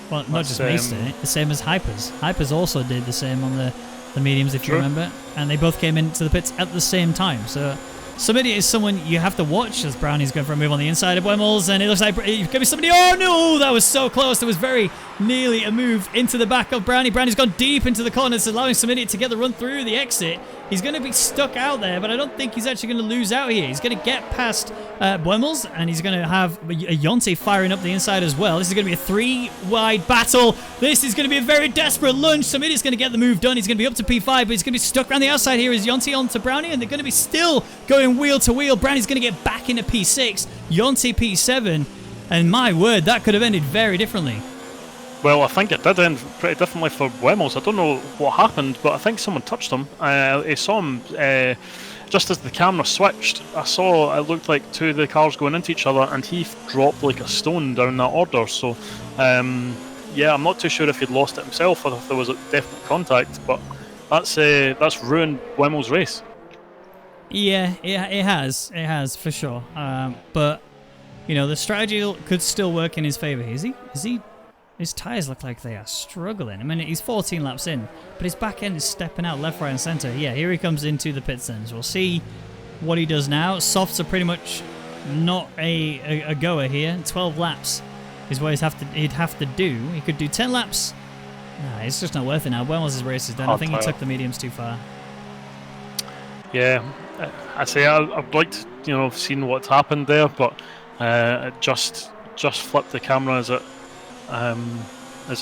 A: Well, not just Meister, the same as Hypers. Hypers also did the same on the mediums, if you remember, and they both came into the pits at the same time. So somebody is someone you have to watch, as Brownie's going for a move on the inside of Buemels, and it looks like it's going to be somebody. Oh no, that was so close. There was very nearly a move into the back of Brownie. Brownie's gone deep into the corners, allowing some idiot to get the run through the exit. He's going to be stuck out there, but I don't think he's actually going to lose out here. He's going to get past Buemels, and he's going to have a Jonty firing up the inside as well. This is going to be a 3-wide battle. This is going to be a very desperate lunge. Some idiot's going to get the move done. He's going to be up to P5, but he's going to be stuck around the outside here as Jonty onto Brownie, and they're going to be still going wheel to wheel. Brownie's going to get back into P6, Jonty P7, and my word, that could have ended very differently.
B: Well, I think it did end pretty differently for Buemels. I don't know what happened, but I think someone touched him. I saw him just as the camera switched. I saw it looked like 2 of the cars going into each other, and he dropped like a stone down that order. So, yeah, I'm not too sure if he'd lost it himself or if there was a definite contact, but that's ruined Buemels' race. Yeah,
A: it has for sure. But you know, the strategy could still work in his favour. Is he? His tyres look like they are struggling. I mean, he's 14 laps in, but his back end is stepping out left, right, and centre. Yeah, here he comes into the pits then. So we'll see what he does now. Softs are pretty much not a goer here. 12 laps is what he'd have to do. He could do 10 laps. Nah, it's just not worth it now. Buemels' race is done. I think he took the mediums too far.
B: Yeah, I'd say I'd like to, have seen what's happened there, but it just flipped the camera as it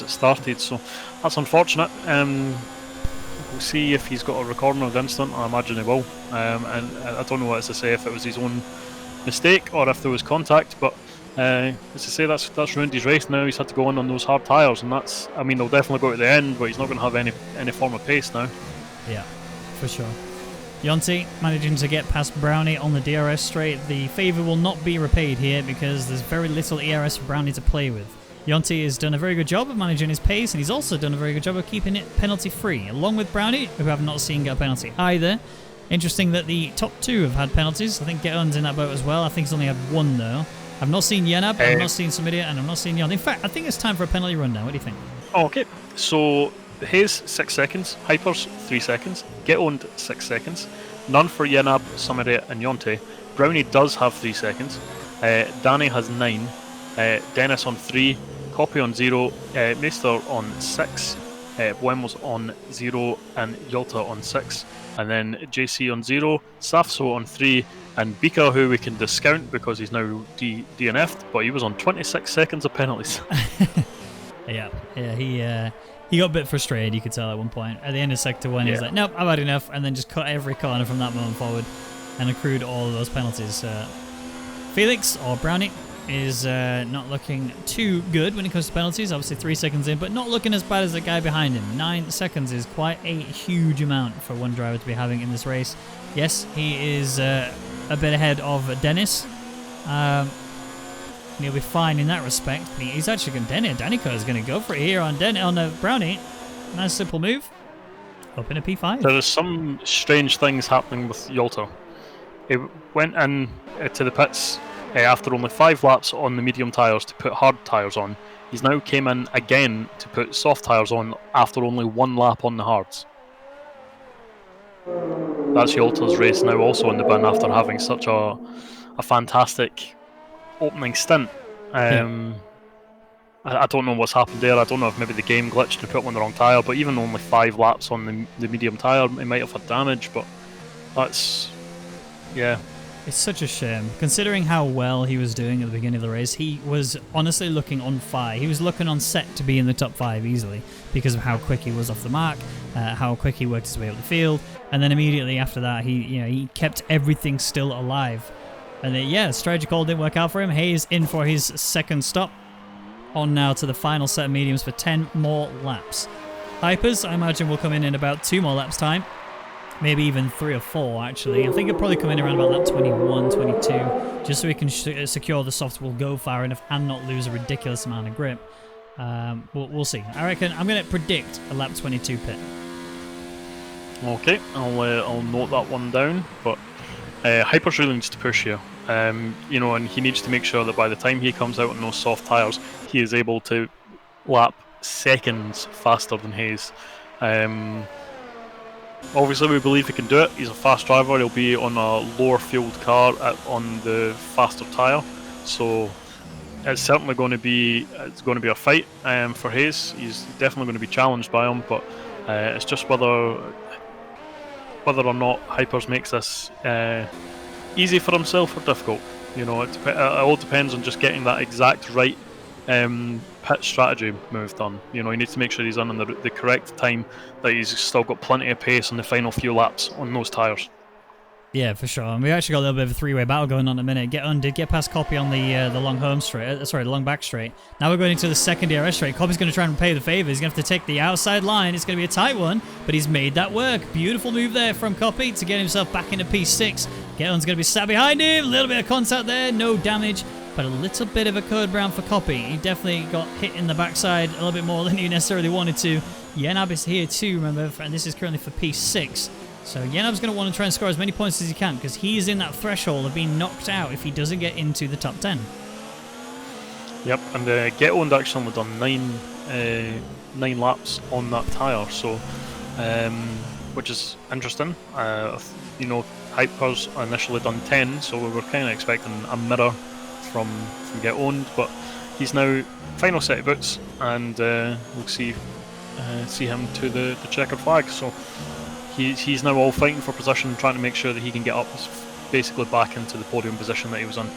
B: started, so that's unfortunate. We'll see if he's got a recording of the incident. I imagine he will, and I don't know what to say, if it was his own mistake or if there was contact, but as I say, that's ruined his race now. He's had to go on those hard tyres, and they'll definitely go to the end, but he's not going to have any form of pace now. Yeah,
A: for sure. Jonty managing to get past Brownie on the DRS straight. The favour will not be repaid here because there's very little ERS for Brownie to play with. Jonty has done a very good job of managing his pace, and he's also done a very good job of keeping it penalty-free, along with Brownie, who have not seen get a penalty either. Interesting that the top 2 have had penalties. I think Get-On's in that boat as well. I think he's only had 1, though. I've not seen Yenab, I've not seen Samidia, and I've not seen Jonty. In fact, I think it's time for a penalty run now. What do you think?
B: Okay, so Hayes 6 seconds, Hypers 3 seconds, Get-Oned 6 seconds, none for Yenab, Samidia, and Jonty. Brownie does have 3 seconds. Danny has 9. Dennis on 3. Copy on 0, Maester on 6, Bohem was on 0, and Yalta on 6. And then JC on 0, Safso on 3, and Bika, who we can discount because he's now DNF'd, but he was on 26 seconds of penalties.
A: Yeah, he got a bit frustrated, you could tell at one point. At the end of Sector 1, he's like, nope, I've had enough, and then just cut every corner from that moment forward and accrued all of those penalties. Felix, or Brownie, is not looking too good when it comes to penalties. Obviously 3 seconds in, but not looking as bad as the guy behind him. 9 seconds is quite a huge amount for one driver to be having in this race. Yes, he is a bit ahead of Dennis. He'll be fine in that respect. He's actually going to... Danica is going to go for it here on Brownie. Nice simple move. Up in a P5.
B: There are some strange things happening with Yalta. He went in to the pits after only 5 laps on the medium tyres to put hard tyres on. He's now came in again to put soft tyres on after only 1 lap on the hards. That's Yalta's race now also in the bin after having such a fantastic opening stint. I don't know what's happened there. I don't know if maybe the game glitched and put him on the wrong tyre, but even only 5 laps on the medium tyre, he might have had damage, but that's... yeah.
A: It's such a shame. Considering how well he was doing at the beginning of the race, he was honestly looking on fire. He was looking on set to be in the top 5 easily because of how quick he was off the mark, how quick he worked his way up the field, and then immediately after that, he kept everything still alive. And then, strategy call didn't work out for him. Hayes in for his second stop. On now to the final set of mediums for 10 more laps. Hypers, I imagine, will come in about 2 more laps time. Maybe even 3 or 4, actually. I think he'll probably come in around about lap 21, 22, just so he can secure the soft will go far enough and not lose a ridiculous amount of grip. We'll see. I reckon I'm going to predict a lap 22 pit.
B: Okay, I'll note that one down, but Hypers really needs to push here. And he needs to make sure that by the time he comes out on those soft tyres, he is able to lap seconds faster than Hayes. Obviously, we believe he can do it. He's a fast driver. He'll be on a lower field car on the faster tyre, so it's certainly going to be a fight for Hayes. He's definitely going to be challenged by him, but it's just whether or not Hypers makes this easy for himself or difficult. It all depends on just getting that exact right pit strategy move done. He needs to make sure he's on the correct time, that he's still got plenty of pace on the final few laps on those tyres.
A: Yeah, for sure. And we actually got a little bit of a 3-way battle going on in a minute. Did get past Copy on the long home straight. The long back straight. Now we're going into the second DRS straight. Copy's going to try and repay the favour. He's going to have to take the outside line. It's going to be a tight one, but he's made that work. Beautiful move there from Copy to get himself back into P6. Geton's going to be sat behind him. A little bit of contact there. No damage, but a little bit of a code brown for Copy. He definitely got hit in the backside a little bit more than he necessarily wanted to. Yenab is here too, remember, and this is currently for P6. So Yenab's going to want to try and score as many points as he can because he's in that threshold of being knocked out if he doesn't get into the top 10.
B: Yep, and Geton's actually only done 9 laps on that tyre, so which is interesting. Hyper's initially done 10, so we were kind of expecting a mirror from Geton, but he's now final set of boots, and we'll see him to the checkered flag. So he's now all fighting for position, trying to make sure that he can get up basically back into the podium position that he was in.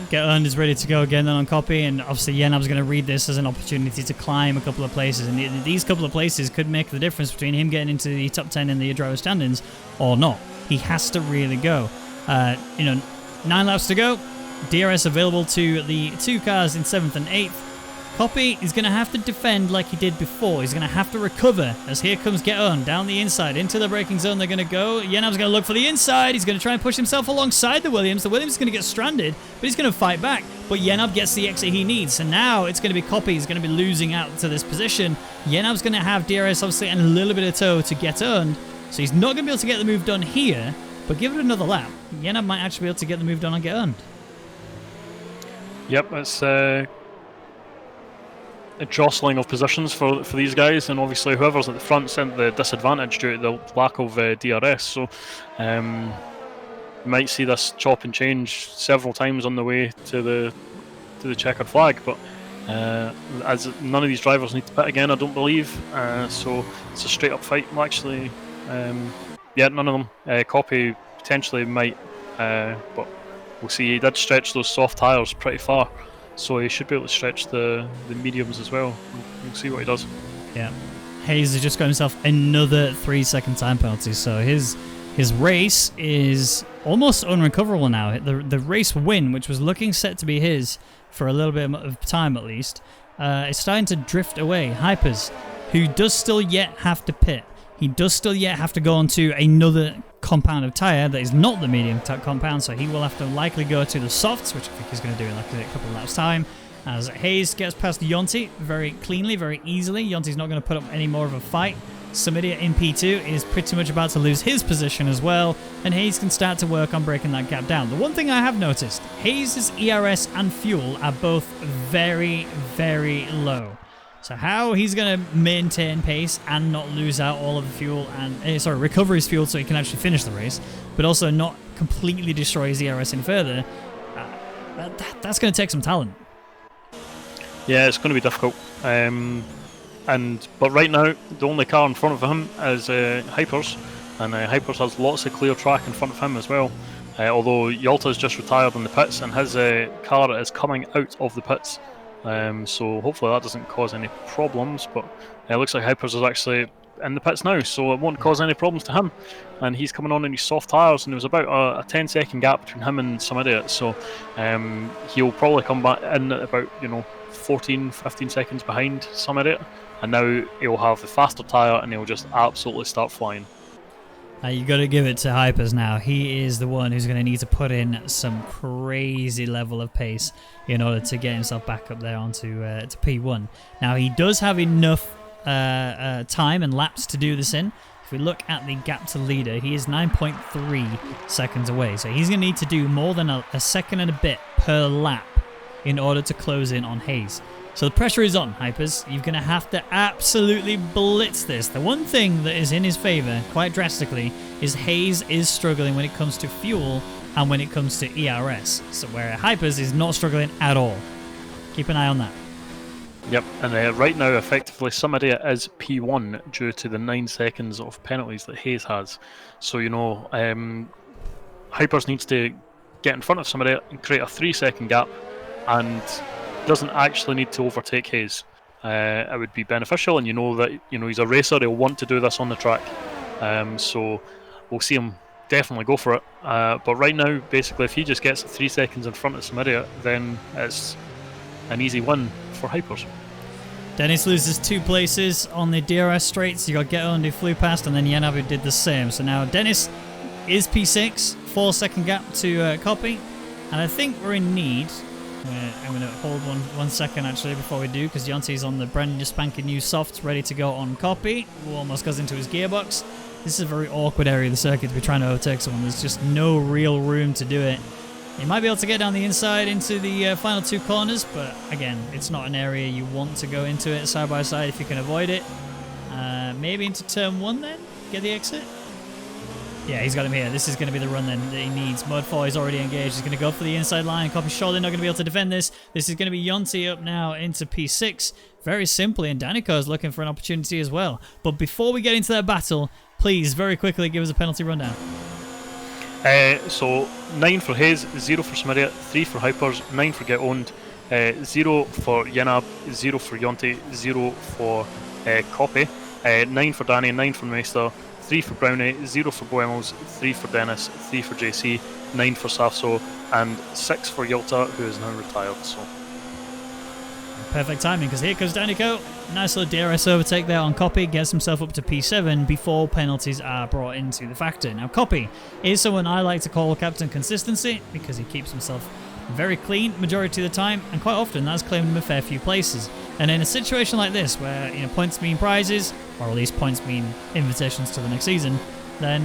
A: Geton is ready to go again then on Copy, and obviously Yenab's going to read this as an opportunity to climb a couple of places, and these couple of places could make the difference between him getting into the top 10 in the driver standings or not. He has to really go. 9 laps to go. DRS available to the 2 cars in 7th and 8th. Copy is going to have to defend like he did before. He's going to have to recover as here comes Geton down the inside into the braking zone. They're going to go. Yenab's going to look for the inside. He's going to try and push himself alongside the Williams. The Williams is going to get stranded, but he's going to fight back. But Yenab gets the exit he needs. So now it's going to be Copy. He's going to be losing out to this position. Yenab's going to have DRS obviously and a little bit of tow to Geton. So he's not going to be able to get the move done here, but give it another lap. Yenab might actually be able to get the move done on Geton.
B: Yep, it's a jostling of positions for these guys, and obviously whoever's at the front sent the disadvantage due to the lack of DRS, so you might see this chop and change several times on the way to the checkered flag. But as none of these drivers need to pit again, I don't believe. So it's a straight up fight. Well, actually, yeah, none of them. Copy potentially might, but we'll see. He did stretch those soft tyres pretty far, so he should be able to stretch the mediums as well. We'll see what he does.
A: Yeah. Hayes has just got himself another 3-second time penalty, so his race is almost unrecoverable now. The race win, which was looking set to be his for a little bit of time at least, is starting to drift away. Hypers, who does still yet have to pit. He does still yet have to go onto another compound of tyre that is not the medium compound, so he will have to likely go to the softs, which I think he's going to do in like a couple of laps time. As Hayes gets past Yonti very cleanly, very easily. Yonti's not going to put up any more of a fight. Samidia in P2 is pretty much about to lose his position as well, and Hayes can start to work on breaking that gap down. The one thing I have noticed, Hayes' ERS and fuel are both very, very low. So how he's going to maintain pace and not lose out all of the fuel and recover his fuel so he can actually finish the race, but also not completely destroy his ERS any further, that's going to take some talent.
B: Yeah, it's going to be difficult. But right now, the only car in front of him is Hypers, and Hypers has lots of clear track in front of him as well. Although Yalta's just retired in the pits, and his car is coming out of the pits. So hopefully that doesn't cause any problems. But it looks like Hypers is actually in the pits now, so it won't cause any problems to him. And he's coming on in his soft tyres, and there was about a 10-second gap between him and some idiot. So he'll probably come back in at about 14-15 seconds behind some idiot, and now he'll have the faster tyre and he'll just absolutely start flying.
A: You got to give it to Hypers now. He is the one who's going to need to put in some crazy level of pace in order to get himself back up there onto to P1. Now he does have enough time and laps to do this in. If we look at the gap to leader, he is 9.3 seconds away, so he's going to need to do more than a second and a bit per lap in order to close in on Hayes. So the pressure is on, Hypers. You're going to have to absolutely blitz this. The one thing that is in his favour, quite drastically, is Hayes is struggling when it comes to fuel and when it comes to ERS. So where Hypers is not struggling at all. Keep an eye on that.
B: Yep, and right now, effectively, somebody is P1 due to the 9 seconds of penalties that Hayes has. So, Hypers needs to get in front of somebody and create a 3-second gap, and doesn't actually need to overtake Hayes. It would be beneficial, and that he's a racer. He'll want to do this on the track, so we'll see him definitely go for it. But right now, basically, if he just gets 3 seconds in front of some idiot, then it's an easy win for Hypers.
A: Dennis loses 2 places on the DRS straights. You got Geton who flew past, and then Yanab who did the same. So now Dennis is P6, 4-second gap to copy, and I think we're in need. I'm going to hold one second actually before we do, because Yonti's on the brand new spanking new softs ready to go on copy. Who almost goes into his gearbox. This is a very awkward area of the circuit to be trying to overtake someone. There's just no real room to do it. You might be able to get down the inside into the final 2 corners, but again, it's not an area you want to go into it side by side if you can avoid it. Maybe into turn 1 then? Get the exit? Yeah, he's got him here. This is going to be the run then that he needs. Mud 4 is already engaged. He's going to go for the inside line. Copy surely not going to be able to defend this. This is going to be Yonti up now into P6. Very simply, and Danico is looking for an opportunity as well. But before we get into that battle, please, very quickly, give us a penalty rundown.
B: So 9 for Hayes, 0 for Smiria, 3 for Hypers, 9 for Get Owned, 0 for Yanab, 0 for Yonti, 0 for Copy, 9 for Danny, 9 for Meister, 3 for Brownie, 0 for Boemos, 3 for Dennis, 3 for JC, 9 for Safso, and 6 for Yalta, who is now retired. So
A: perfect timing, because here comes Danico. Nice little DRS overtake there on Copy, gets himself up to P7 before penalties are brought into the factor. Now Copy is someone I like to call Captain Consistency, because he keeps himself very clean majority of the time, and quite often that's claimed him a fair few places. And in a situation like this, where points mean prizes, or at least points mean invitations to the next season, then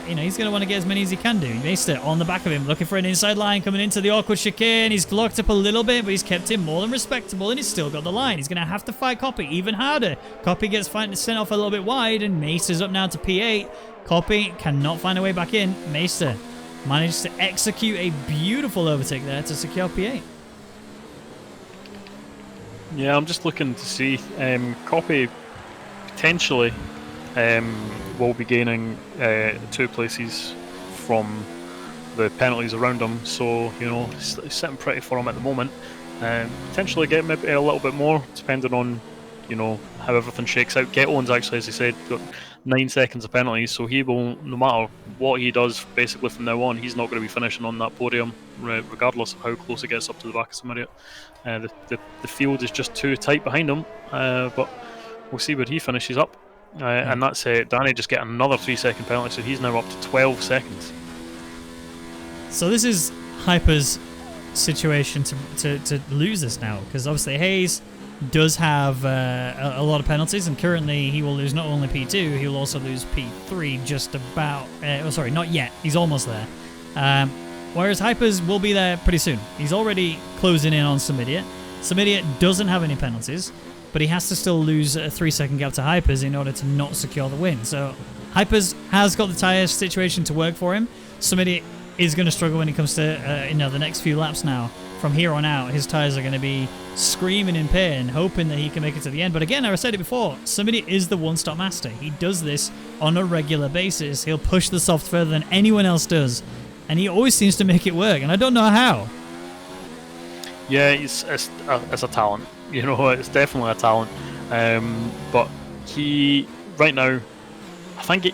A: he's going to want to get as many as he can do. Meister on the back of him, looking for an inside line, coming into the awkward chicane. He's locked up a little bit, but he's kept him more than respectable, and he's still got the line. He's going to have to fight Copy even harder. Copy gets sent off a little bit wide, and Meister's up now to P8. Copy cannot find a way back in. Meister managed to execute a beautiful overtake there to secure P8.
B: Yeah, I'm just looking to see. Copy potentially will be gaining 2 places from the penalties around him, so it's sitting pretty for him at the moment. Potentially get maybe a little bit more, depending on how everything shakes out. Owens actually, as I said, got 9 seconds of penalties, so he will, no matter what he does, basically from now on, he's not going to be finishing on that podium, regardless of how close it gets up to the back of Samaria. The field is just too tight behind him, but we'll see where he finishes up. And that's Danny just getting another 3-second penalty, so he's now up to 12 seconds.
A: So this is Hyper's situation to lose this now, because obviously Hayes does have a lot of penalties, and currently he will lose not only P2, he will also lose P3 just about... sorry, not yet. He's almost there. Whereas Hypers will be there pretty soon. He's already closing in on Samidia. Samidia doesn't have any penalties, but he has to still lose a 3-second gap to Hypers in order to not secure the win. So Hypers has got the tyre situation to work for him. Samidia is going to struggle when it comes to the next few laps now. From here on out, his tyres are going to be screaming in pain, hoping that he can make it to the end. But again, I said it before, Samidia is the one-stop master. He does this on a regular basis. He'll push the soft further than anyone else does, and he always seems to make it work, and I don't know how. Yeah,
B: it's a talent. It's definitely a talent. But he, right now, I think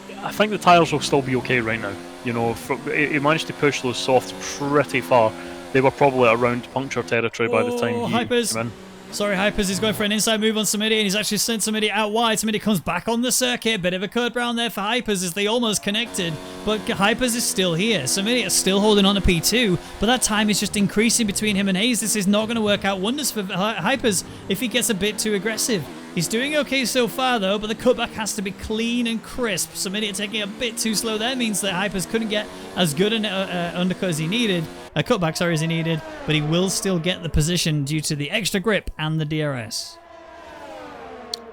B: the tyres will still be okay right now. He managed to push those softs pretty far. They were probably around puncture territory by the time he
A: Hypers.
B: came in.
A: Sorry, Hypers is going for an inside move on Samidia, and he's actually sent Samidia out wide. Samidia comes back on the circuit. Bit of a code brown there for Hypers as they almost connected, but Hypers is still here. Samidia is still holding on to P2, but that time is just increasing between him and Hayes. This is not going to work out wonders for Hypers if he gets a bit too aggressive. He's doing okay so far though, but the cutback has to be clean and crisp. Samidia taking a bit too slow there means that Hypers couldn't get as good an undercut as he needed. A cutback, sorry, as he needed, but he will still get the position due to the extra grip and the DRS.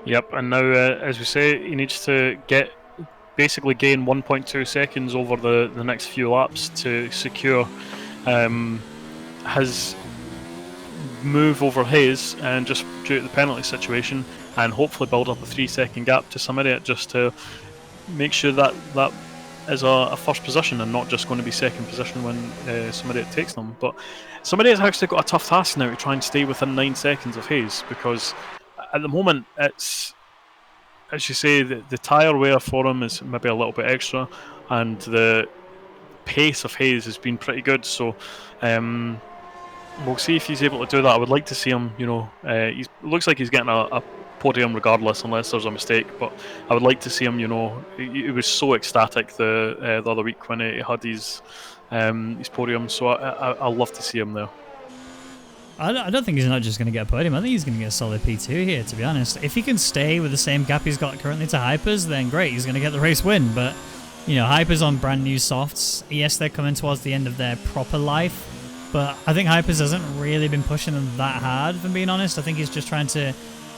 B: Yep, and now, as we say, he needs to basically gain 1.2 seconds over the next few laps to secure his move over his, and just due to the penalty situation, and hopefully build up a 3-second gap to Samidia just to make sure that is a first position and not just going to be second position when Samidia takes them. But Samidia has actually got a tough task now to try and stay within 9 seconds of Hayes, because at the moment it's, as you say, the tyre wear for him is maybe a little bit extra, and the pace of Hayes has been pretty good. So we'll see if he's able to do that. I would like to see him, he looks like he's getting a podium regardless, unless there's a mistake, but I would like to see him, he was so ecstatic the other week when he had his podium, so I'll love to see him there.
A: I don't think he's not just going to get a podium. I think he's going to get a solid P2 here, to be honest. If he can stay with the same gap he's got currently to Hypers, then great, he's going to get the race win. But, Hypers on brand new softs. Yes, they're coming towards the end of their proper life, but I think Hypers hasn't really been pushing them that hard, if I'm being honest. I think he's just trying to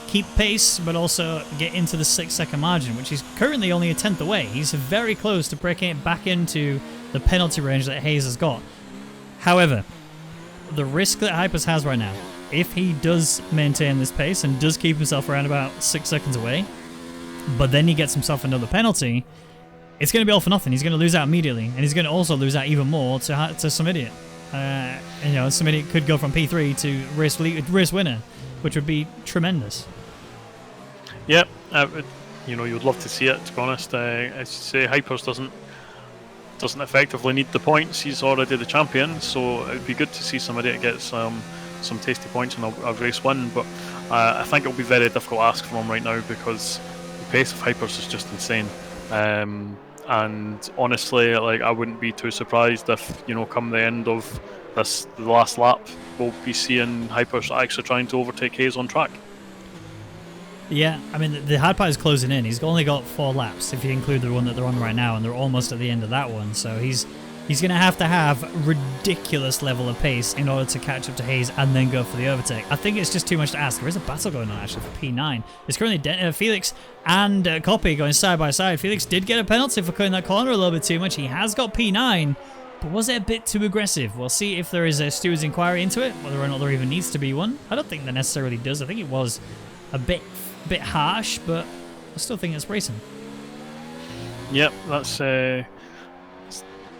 A: keep pace, but also get into the 6-second margin, which is currently only a 10th away. He's very close to breaking it back into the penalty range that Hayes has got. However, the risk that Hypers has right now, if he does maintain this pace and does keep himself around about 6 seconds away, but then he gets himself another penalty, it's going to be all for nothing. He's going to lose out immediately, and he's going to also lose out even more to Samidia. Samidia could go from P3 to race winner, which would be tremendous.
B: Yep, you would love to see it, to be honest. As you say, Hypers doesn't effectively need the points. He's already the champion, so it would be good to see somebody that gets some tasty points and a race win. But I think it'll be very difficult to ask for him right now, because the pace of Hypers is just insane. And honestly, I wouldn't be too surprised if, come the end of the last lap, we'll be seeing Hypers actually trying to overtake Hayes on track.
A: Yeah, I mean, the hard part is closing in. He's only got 4 laps if you include the one that they're on right now, and they're almost at the end of that one. So he's going to have ridiculous level of pace in order to catch up to Hayes and then go for the overtake. I think it's just too much to ask. There is a battle going on, actually, for P9. It's currently Felix and Copy going side by side. Felix did get a penalty for cutting that corner a little bit too much. He has got P9, But was it a bit too aggressive? We'll see if there is a steward's inquiry into it, whether or not there even needs to be one. I don't think there necessarily does. I think it was a bit harsh, but I still think it's racing.
B: Yep, that's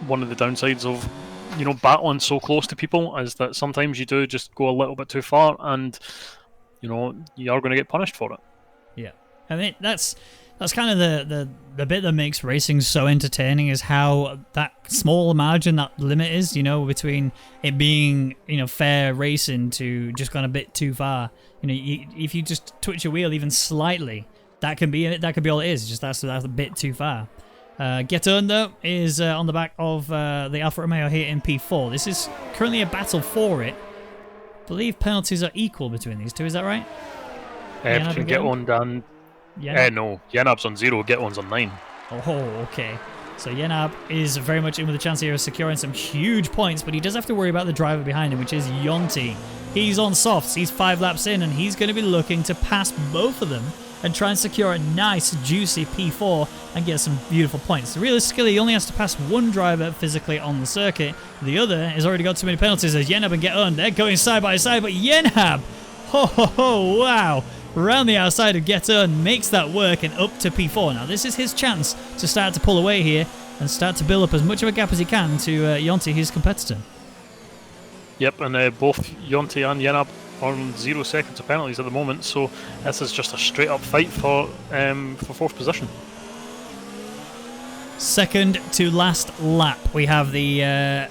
B: one of the downsides of battling so close to people, is that sometimes you do just go a little bit too far, and you are going to get punished for it.
A: Yeah, I mean that's kind of the bit that makes racing so entertaining, is how that small margin, that limit is, between it being fair racing to just gone a bit too far. If you just twitch your wheel even slightly, that can be all it is. Just that's a bit too far. Get On, though, is on the back of the Alfa Romeo here in P4. This is currently a battle for it. I believe penalties are equal between these two, is that right?
B: Between Get On and... no, Yenab's on 0, Get On's on 9.
A: Oh, okay. So Yenab is very much in with a chance here of securing some huge points, but he does have to worry about the driver behind him, which is Yonti. He's on softs, he's 5 laps in, and he's going to be looking to pass both of them and try and secure a nice, juicy P4 and get some beautiful points. Realistically, he only has to pass one driver physically on the circuit. The other has already got too many penalties as Yenab and Get On. They're going side by side, but Yenab, wow, around the outside of Get On, makes that work and up to P4. Now, this is his chance to start to pull away here and start to build up as much of a gap as he can to Yonti, his competitor.
B: Yep, and both Yonti and Yenab on 0 seconds of penalties at the moment, so this is just a straight up fight for 4th position.
A: Second to last lap, we have the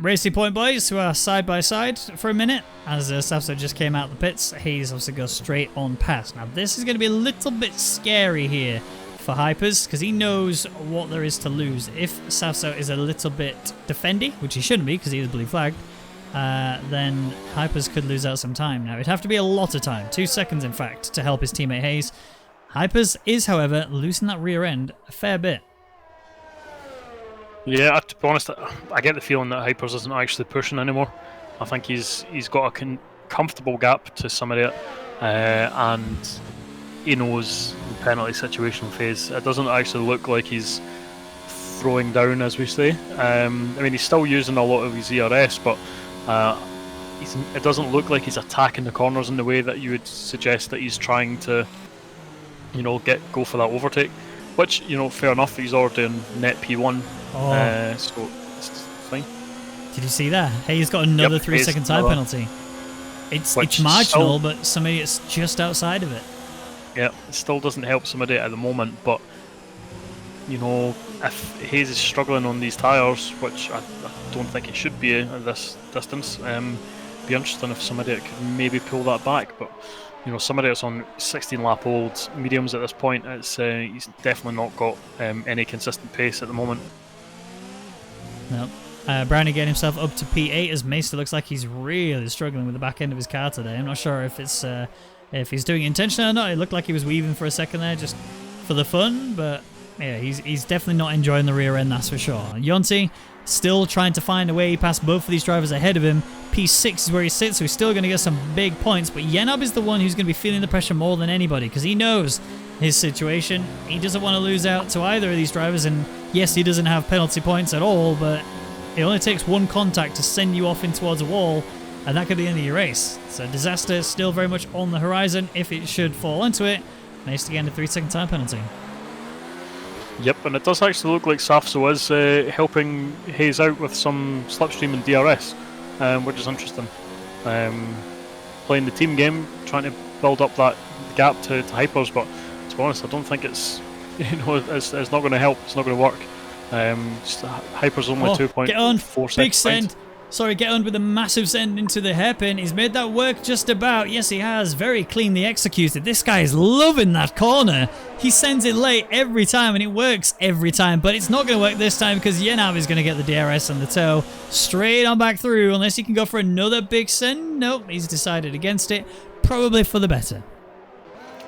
A: Racing Point boys who are side by side for a minute as Safso just came out the pits. Hayes obviously goes straight on past. Now this is going to be a little bit scary here for Hypers, because he knows what there is to lose. If Safso is a little bit defendy, which he shouldn't be because he is blue flagged, then Hypers could lose out some time. Now, it'd have to be a lot of time, 2 seconds in fact, to help his teammate Hayes. Hypers is, however, losing that rear end a fair bit.
B: Yeah, to be honest, I get the feeling that Hypers isn't actually pushing anymore. I think he's got a comfortable gap to somebody, and he knows the penalty situation phase. It doesn't actually look like he's throwing down, as we say. I mean, he's still using a lot of his ERS, but it doesn't look like he's attacking the corners in the way that you would suggest that he's trying to, go for that overtake. Which, fair enough, he's already in net P1, so it's fine.
A: Did you see that? Hayes got another 3 second time penalty. It's marginal, but somebody is just outside of it.
B: Yeah, it still doesn't help somebody at the moment, but if Hayes is struggling on these tyres, which I don't think he should be at this distance, be interesting if somebody could maybe pull that back. But somebody that's on 16 lap old mediums at this point, he's definitely not got any consistent pace at the moment.
A: No. Brownie getting himself up to P8 as Meister looks like he's really struggling with the back end of his car today. I'm not sure if it's if he's doing it intentionally or not. It looked like he was weaving for a second there just for the fun, but yeah, he's definitely not enjoying the rear end, that's for sure. Yonti still trying to find a way past both of these drivers ahead of him. P6 is where he sits, so he's still going to get some big points, but Yenab is the one who's going to be feeling the pressure more than anybody because he knows his situation. He doesn't want to lose out to either of these drivers, and yes, he doesn't have penalty points at all, but it only takes one contact to send you off in towards a wall, and that could be the end of your race. So disaster is still very much on the horizon if it should fall into it. Nice to get a 3 second time penalty.
B: Yep, and it does actually look like Safso is helping Hayes out with some slipstream and DRS, which is interesting. Playing the team game, trying to build up that gap to Hypers, but to be honest, I don't think it's it's not going to help. It's not going to work. Hypers only 2.4 seconds.
A: Big send. Sorry, Get On with a massive send into the hairpin. He's made that work just about. Yes, he has. Very cleanly executed. This guy is loving that corner. He sends it late every time, and it works every time. But it's not going to work this time because Yenab is going to get the DRS and the toe straight on back through. Unless he can go for another big send. Nope, he's decided against it. Probably for the better.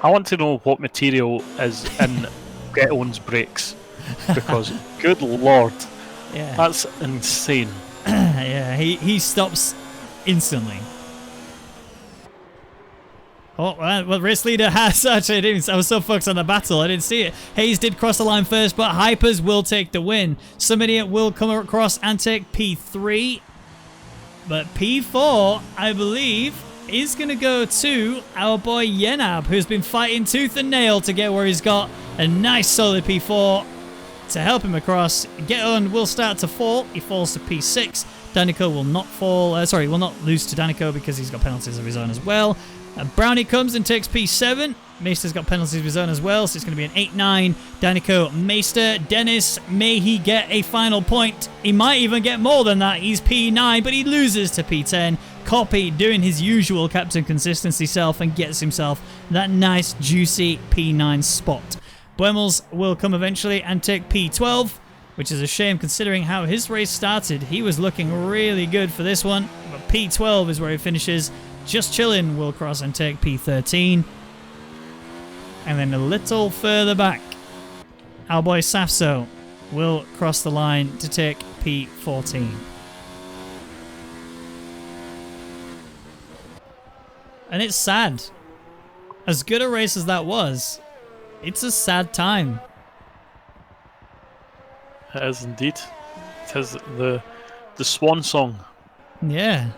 B: I want to know what material is in Get On's brakes. Because, good lord,
A: yeah,
B: that's insane.
A: Yeah, he stops instantly. Oh, well, race leader has actually. I was so focused on the battle, I didn't see it. Hayes did cross the line first, but Hypers will take the win. Somebody will come across and take P3. But P4, I believe, is going to go to our boy Yenab, who's been fighting tooth and nail to get where he's got a nice solid P4 to help him across. Geton will start to fall. He falls to P6. Danico will not fall. Will not lose to Danico because he's got penalties of his own as well. Brownie comes and takes P7. Meister's got penalties of his own as well, so it's going to be an 8-9. Danico, Meister, Dennis, may he get a final point? He might even get more than that. He's P9, but he loses to P10. Copy doing his usual captain consistency self and gets himself that nice, juicy P9 spot. Buemels will come eventually and take P12, which is a shame considering how his race started. He was looking really good for this one, but P12 is where he finishes. Just Chillin' will cross and take P13. And then a little further back, our boy Safso will cross the line to take P14. And it's sad. As good a race as that was, it's a sad time.
B: It is indeed. It is the swan song.
A: Yeah.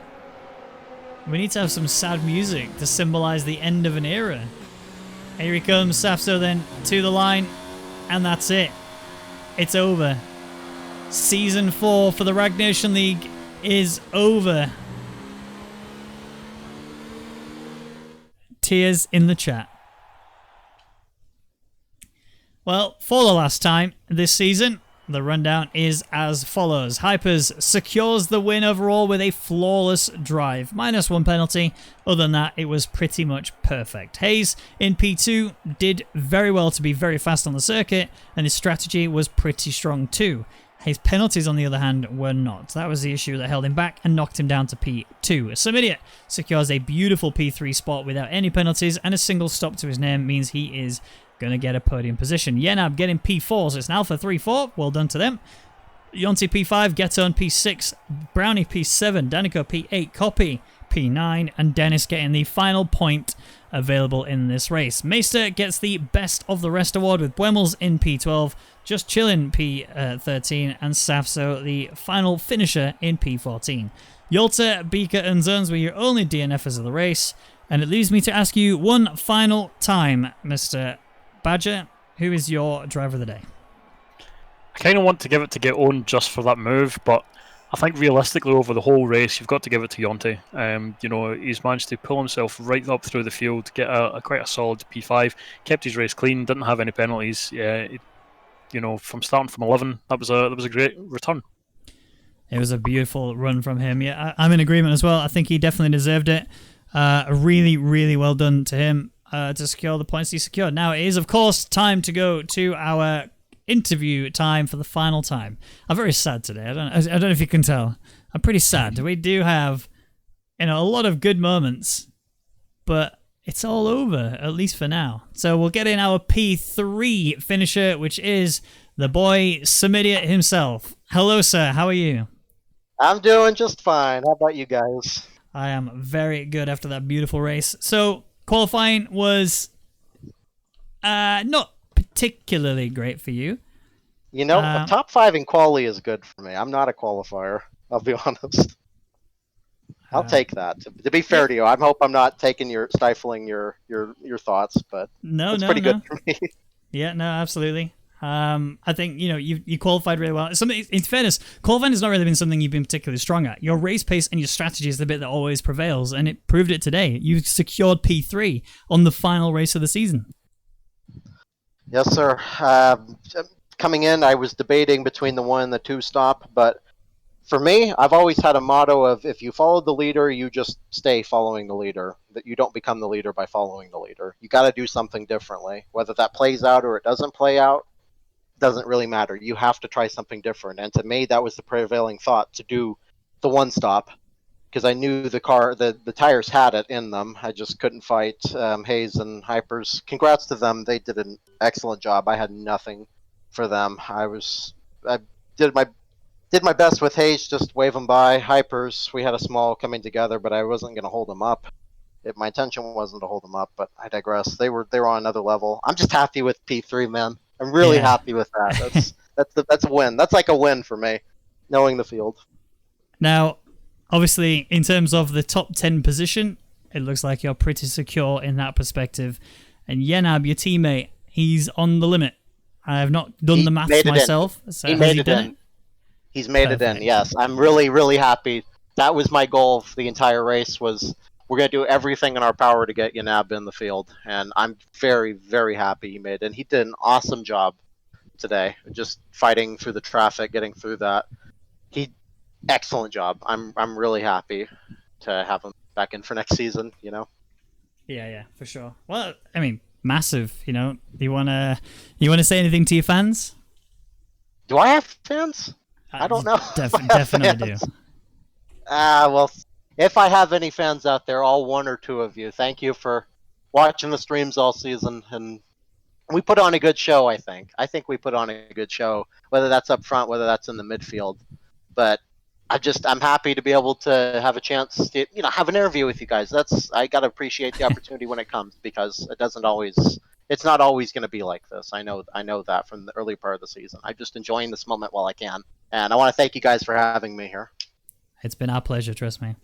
A: We need to have some sad music to symbolize the end of an era. Here he comes, Safso then to the line, and that's it. It's over. Season 4 for the Rwagnation League is over. Tears in the chat. Well, for the last time this season, the rundown is as follows. Hypers secures the win overall with a flawless drive. -1 penalty. Other than that, it was pretty much perfect. Hayes in P2 did very well to be very fast on the circuit, and his strategy was pretty strong too. His penalties, on the other hand, were not. That was the issue that held him back and knocked him down to P2. Samidiot secures a beautiful P3 spot without any penalties, and a single stop to his name means he is going to get a podium position. Yenab getting P4, so it's an Alpha 3-4. Well done to them. Yonti P5, Geton P6, Brownie P7, Danico P8, Copy P9, and Dennis getting the final point available in this race. Meister gets the Best of the Rest award with Buemels in P12, Just Chillin' P13, and Safso the final finisher in P14. Yolta, Beaker, and Zones were your only DNFs of the race, and it leaves me to ask you one final time, Mr. Badger, who is your driver of the day?
B: I kind of want to give it to Geton just for that move, but I think realistically over the whole race, you've got to give it to Yonti. You know, he's managed to pull himself right up through the field, get quite a solid P5, kept his race clean, didn't have any penalties. You know, from starting from 11, that was a great return.
A: It was a beautiful run from him. Yeah, I'm in agreement as well. I think he definitely deserved it. Really, really well done to him to secure the points he secured. Now it is, of course, time to go to our interview time for the final time. I'm very sad today. I don't know if you can tell. I'm pretty sad. We do have, a lot of good moments, but it's all over, at least for now. So we'll get in our P3 finisher, which is the boy Samidiot himself. Hello, sir. How are you?
C: I'm doing just fine. How about you guys?
A: I am very good after that beautiful race. So qualifying was not particularly great for you.
C: A top 5 in quali is good for me. I'm not a qualifier, I'll be honest. I'll take that. To be fair to you, I hope I'm not stifling your thoughts, but it's pretty good for me.
A: Yeah, no, absolutely. I think you qualified really well. In fairness, qualifying has not really been something you've been particularly strong at. Your race pace and your strategy is the bit that always prevails, and it proved it today. You secured P3 on the final race of the season.
C: Yes, sir. Coming in, I was debating between the 1 and the 2 stop, but for me, I've always had a motto of if you follow the leader, you just stay following the leader. That you don't become the leader by following the leader. You got to do something differently. Whether that plays out or it doesn't play out, doesn't really matter. You have to try something different. And to me, that was the prevailing thought, to do the 1 stop, because I knew the tires had it in them. I just couldn't fight Hayes and Hypers. Congrats to them. They did an excellent job. I had nothing for them. I did my best with Hayes, just wave him by. Hypers, we had a small coming together, but I wasn't going to hold him up. My intention wasn't to hold them up, but I digress. They were on another level. I'm just happy with P3, man. I'm really happy with that. That's a win. That's like a win for me, knowing the field.
A: Now, obviously, in terms of the top 10 position, it looks like you're pretty secure in that perspective. And Yenab, your teammate, he's on the limit. I have not done the maths myself. So
C: he made it in. He's made it in, yes. I'm really, really happy. That was my goal for the entire race, was we're going to do everything in our power to get Yenab in the field. And I'm very, very happy he made it. And he did an awesome job today, just fighting through the traffic, getting through that. Excellent job. I'm really happy to have him back in for next season,
A: Yeah, for sure. Well, I mean, massive, Do you wanna say anything to your fans?
C: Do I have fans? I don't know.
A: Definitely do.
C: Well, if I have any fans out there, all one or two of you, thank you for watching the streams all season, and we put on a good show, I think. I think we put on a good show, whether that's up front, whether that's in the midfield. But I'm happy to be able to have a chance to, have an interview with you guys. I gotta appreciate the opportunity when it comes, because it's not always going to be like this. I know that from the early part of the season. I'm just enjoying this moment while I can, and I want to thank you guys for having me here.
A: It's been our pleasure, trust me.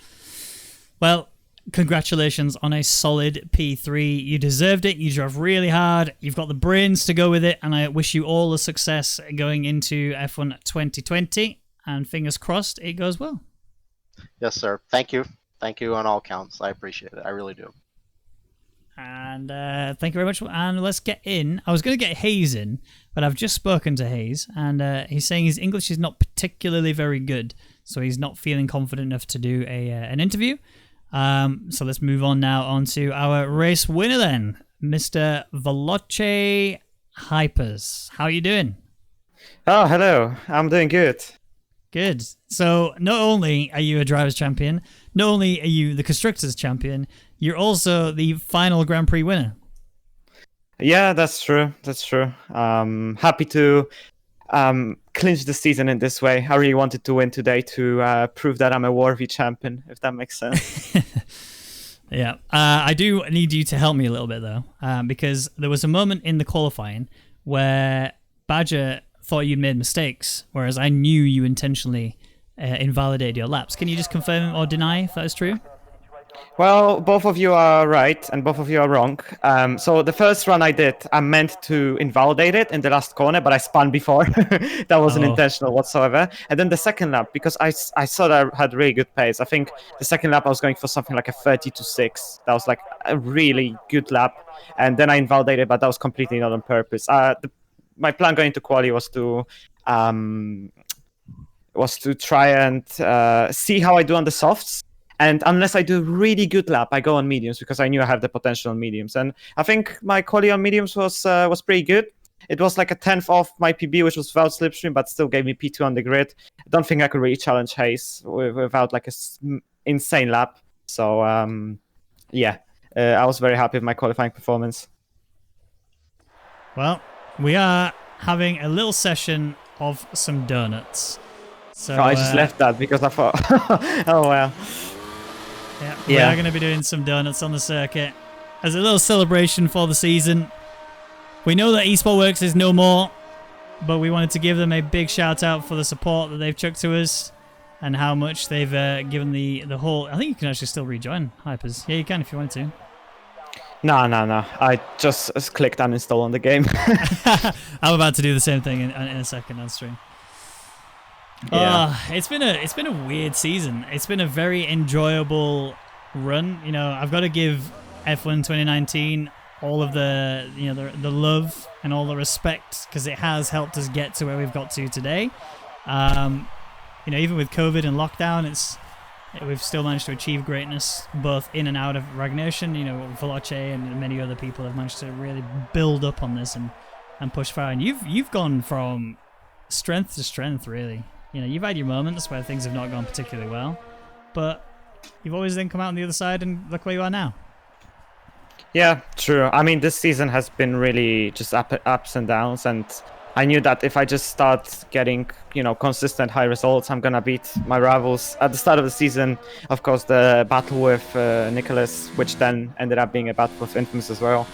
A: Well, congratulations on a solid P3. You deserved it. You drove really hard. You've got the brains to go with it, and I wish you all the success going into F1 2020. And fingers crossed it goes well.
C: Yes, sir. Thank you. Thank you on all counts. I appreciate it. I really do.
A: And thank you very much. And let's get in. I was going to get Hayes in, but I've just spoken to Hayes, and he's saying his English is not particularly very good, so he's not feeling confident enough to do an interview. So let's move on now onto our race winner then, Mr. Veloce Hypers. How are you doing?
D: Oh, hello. I'm doing good.
A: Good. So not only are you a driver's champion, not only are you the constructor's champion, you're also the final Grand Prix winner.
D: Yeah, that's true. That's true. Happy to clinch the season in this way. I really wanted to win today to prove that I'm a worthy champion, if that makes sense.
A: Yeah. I do need you to help me a little bit, though, because there was a moment in the qualifying where Badger thought you'd made mistakes, whereas I knew you intentionally invalidated your laps. Can you just confirm or deny if that is true?
D: Well, both of you are right and both of you are wrong. So the first run I did, I meant to invalidate it in the last corner, but I spun before. That wasn't intentional whatsoever. And then the second lap, because I saw that I had really good pace. I think the second lap I was going for something like a 30-6. That was like a really good lap. And then I invalidated, but that was completely not on purpose. My plan going to quali was to try and see how I do on the softs. And unless I do a really good lap, I go on mediums, because I knew I have the potential on mediums. And I think my quali on mediums was pretty good. It was like a 10th off my PB, which was without slipstream, but still gave me P2 on the grid. I don't think I could really challenge Hayes without like a insane lap. So yeah, I was very happy with my qualifying performance.
A: Well, we are having a little session of some donuts. So
D: I just left that because I thought, oh well.
A: Yeah, we are going to be doing some donuts on the circuit as a little celebration for the season. We know that Esport Works is no more, but we wanted to give them a big shout out for the support that they've chucked to us and how much they've given the whole. I think you can actually still rejoin Hypers. Yeah, you can if you wanted to.
D: No. I just clicked uninstall on the game.
A: I'm about to do the same thing in a second on stream.
D: Yeah.
A: It's been a weird season. It's been a very enjoyable run. I've got to give F1 2019 all of the the love and all the respect, because it has helped us get to where we've got to today. Even with COVID and lockdown, we've still managed to achieve greatness both in and out of Rwagnation. Veloce and many other people have managed to really build up on this and push far. And you've gone from strength to strength, really. You've had your moments where things have not gone particularly well, but you've always then come out on the other side and look where you are now.
D: Yeah, true. I mean, this season has been really just ups and downs, and I knew that if I just start getting, consistent high results, I'm gonna beat my rivals. At the start of the season, of course, the battle with Nicholas, which then ended up being a battle with Infamous as well.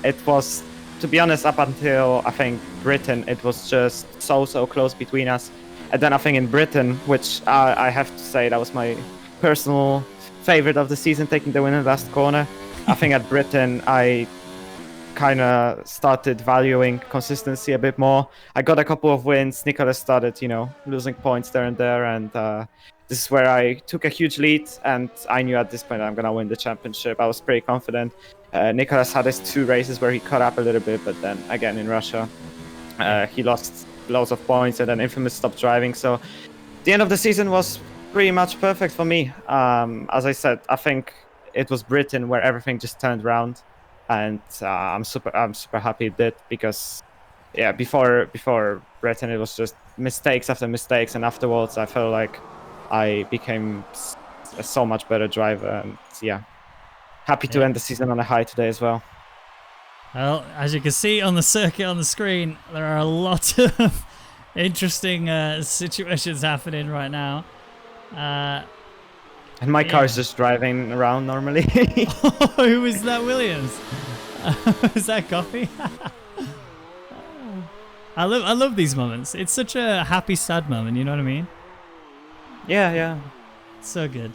D: It was, to be honest, up until I think Britain, it was just so close between us. And then I think in Britain, which I have to say that was my personal favorite of the season, taking the win in the last corner. I think at Britain, I kind of started valuing consistency a bit more. I got a couple of wins. Nicholas started, losing points there and there, and this is where I took a huge lead, and I knew at this point I'm gonna win the championship. I was pretty confident. Nicholas had his 2 races where he caught up a little bit, but then again in Russia, he lost loads of points, and then Infamous stopped driving. So the end of the season was pretty much perfect for me. As I said, I think it was Britain where everything just turned around. And I'm super happy it did, because before Britain it was just mistakes after mistakes, and afterwards I felt like I became a so much better driver, and happy to end the season on a high today as well.
A: Well, as you can see on the circuit on the screen, there are a lot of interesting situations happening right now.
D: And my car's just driving around normally.
A: Who is that, Williams? Is that Coffee? I love these moments. It's such a happy, sad moment, you know what I mean?
D: Yeah.
A: So good.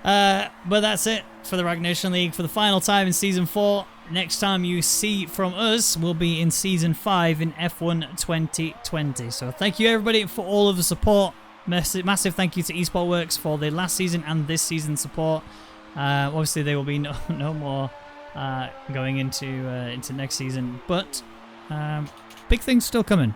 A: But that's it for the Rwagnation League for the final time in Season 4. Next time you see from us will be in Season 5 in F1 2020. So thank you everybody for all of the support. Massive thank you to Esport Works for the last season and this season support. Obviously there will be no more going into next season, but big things still coming.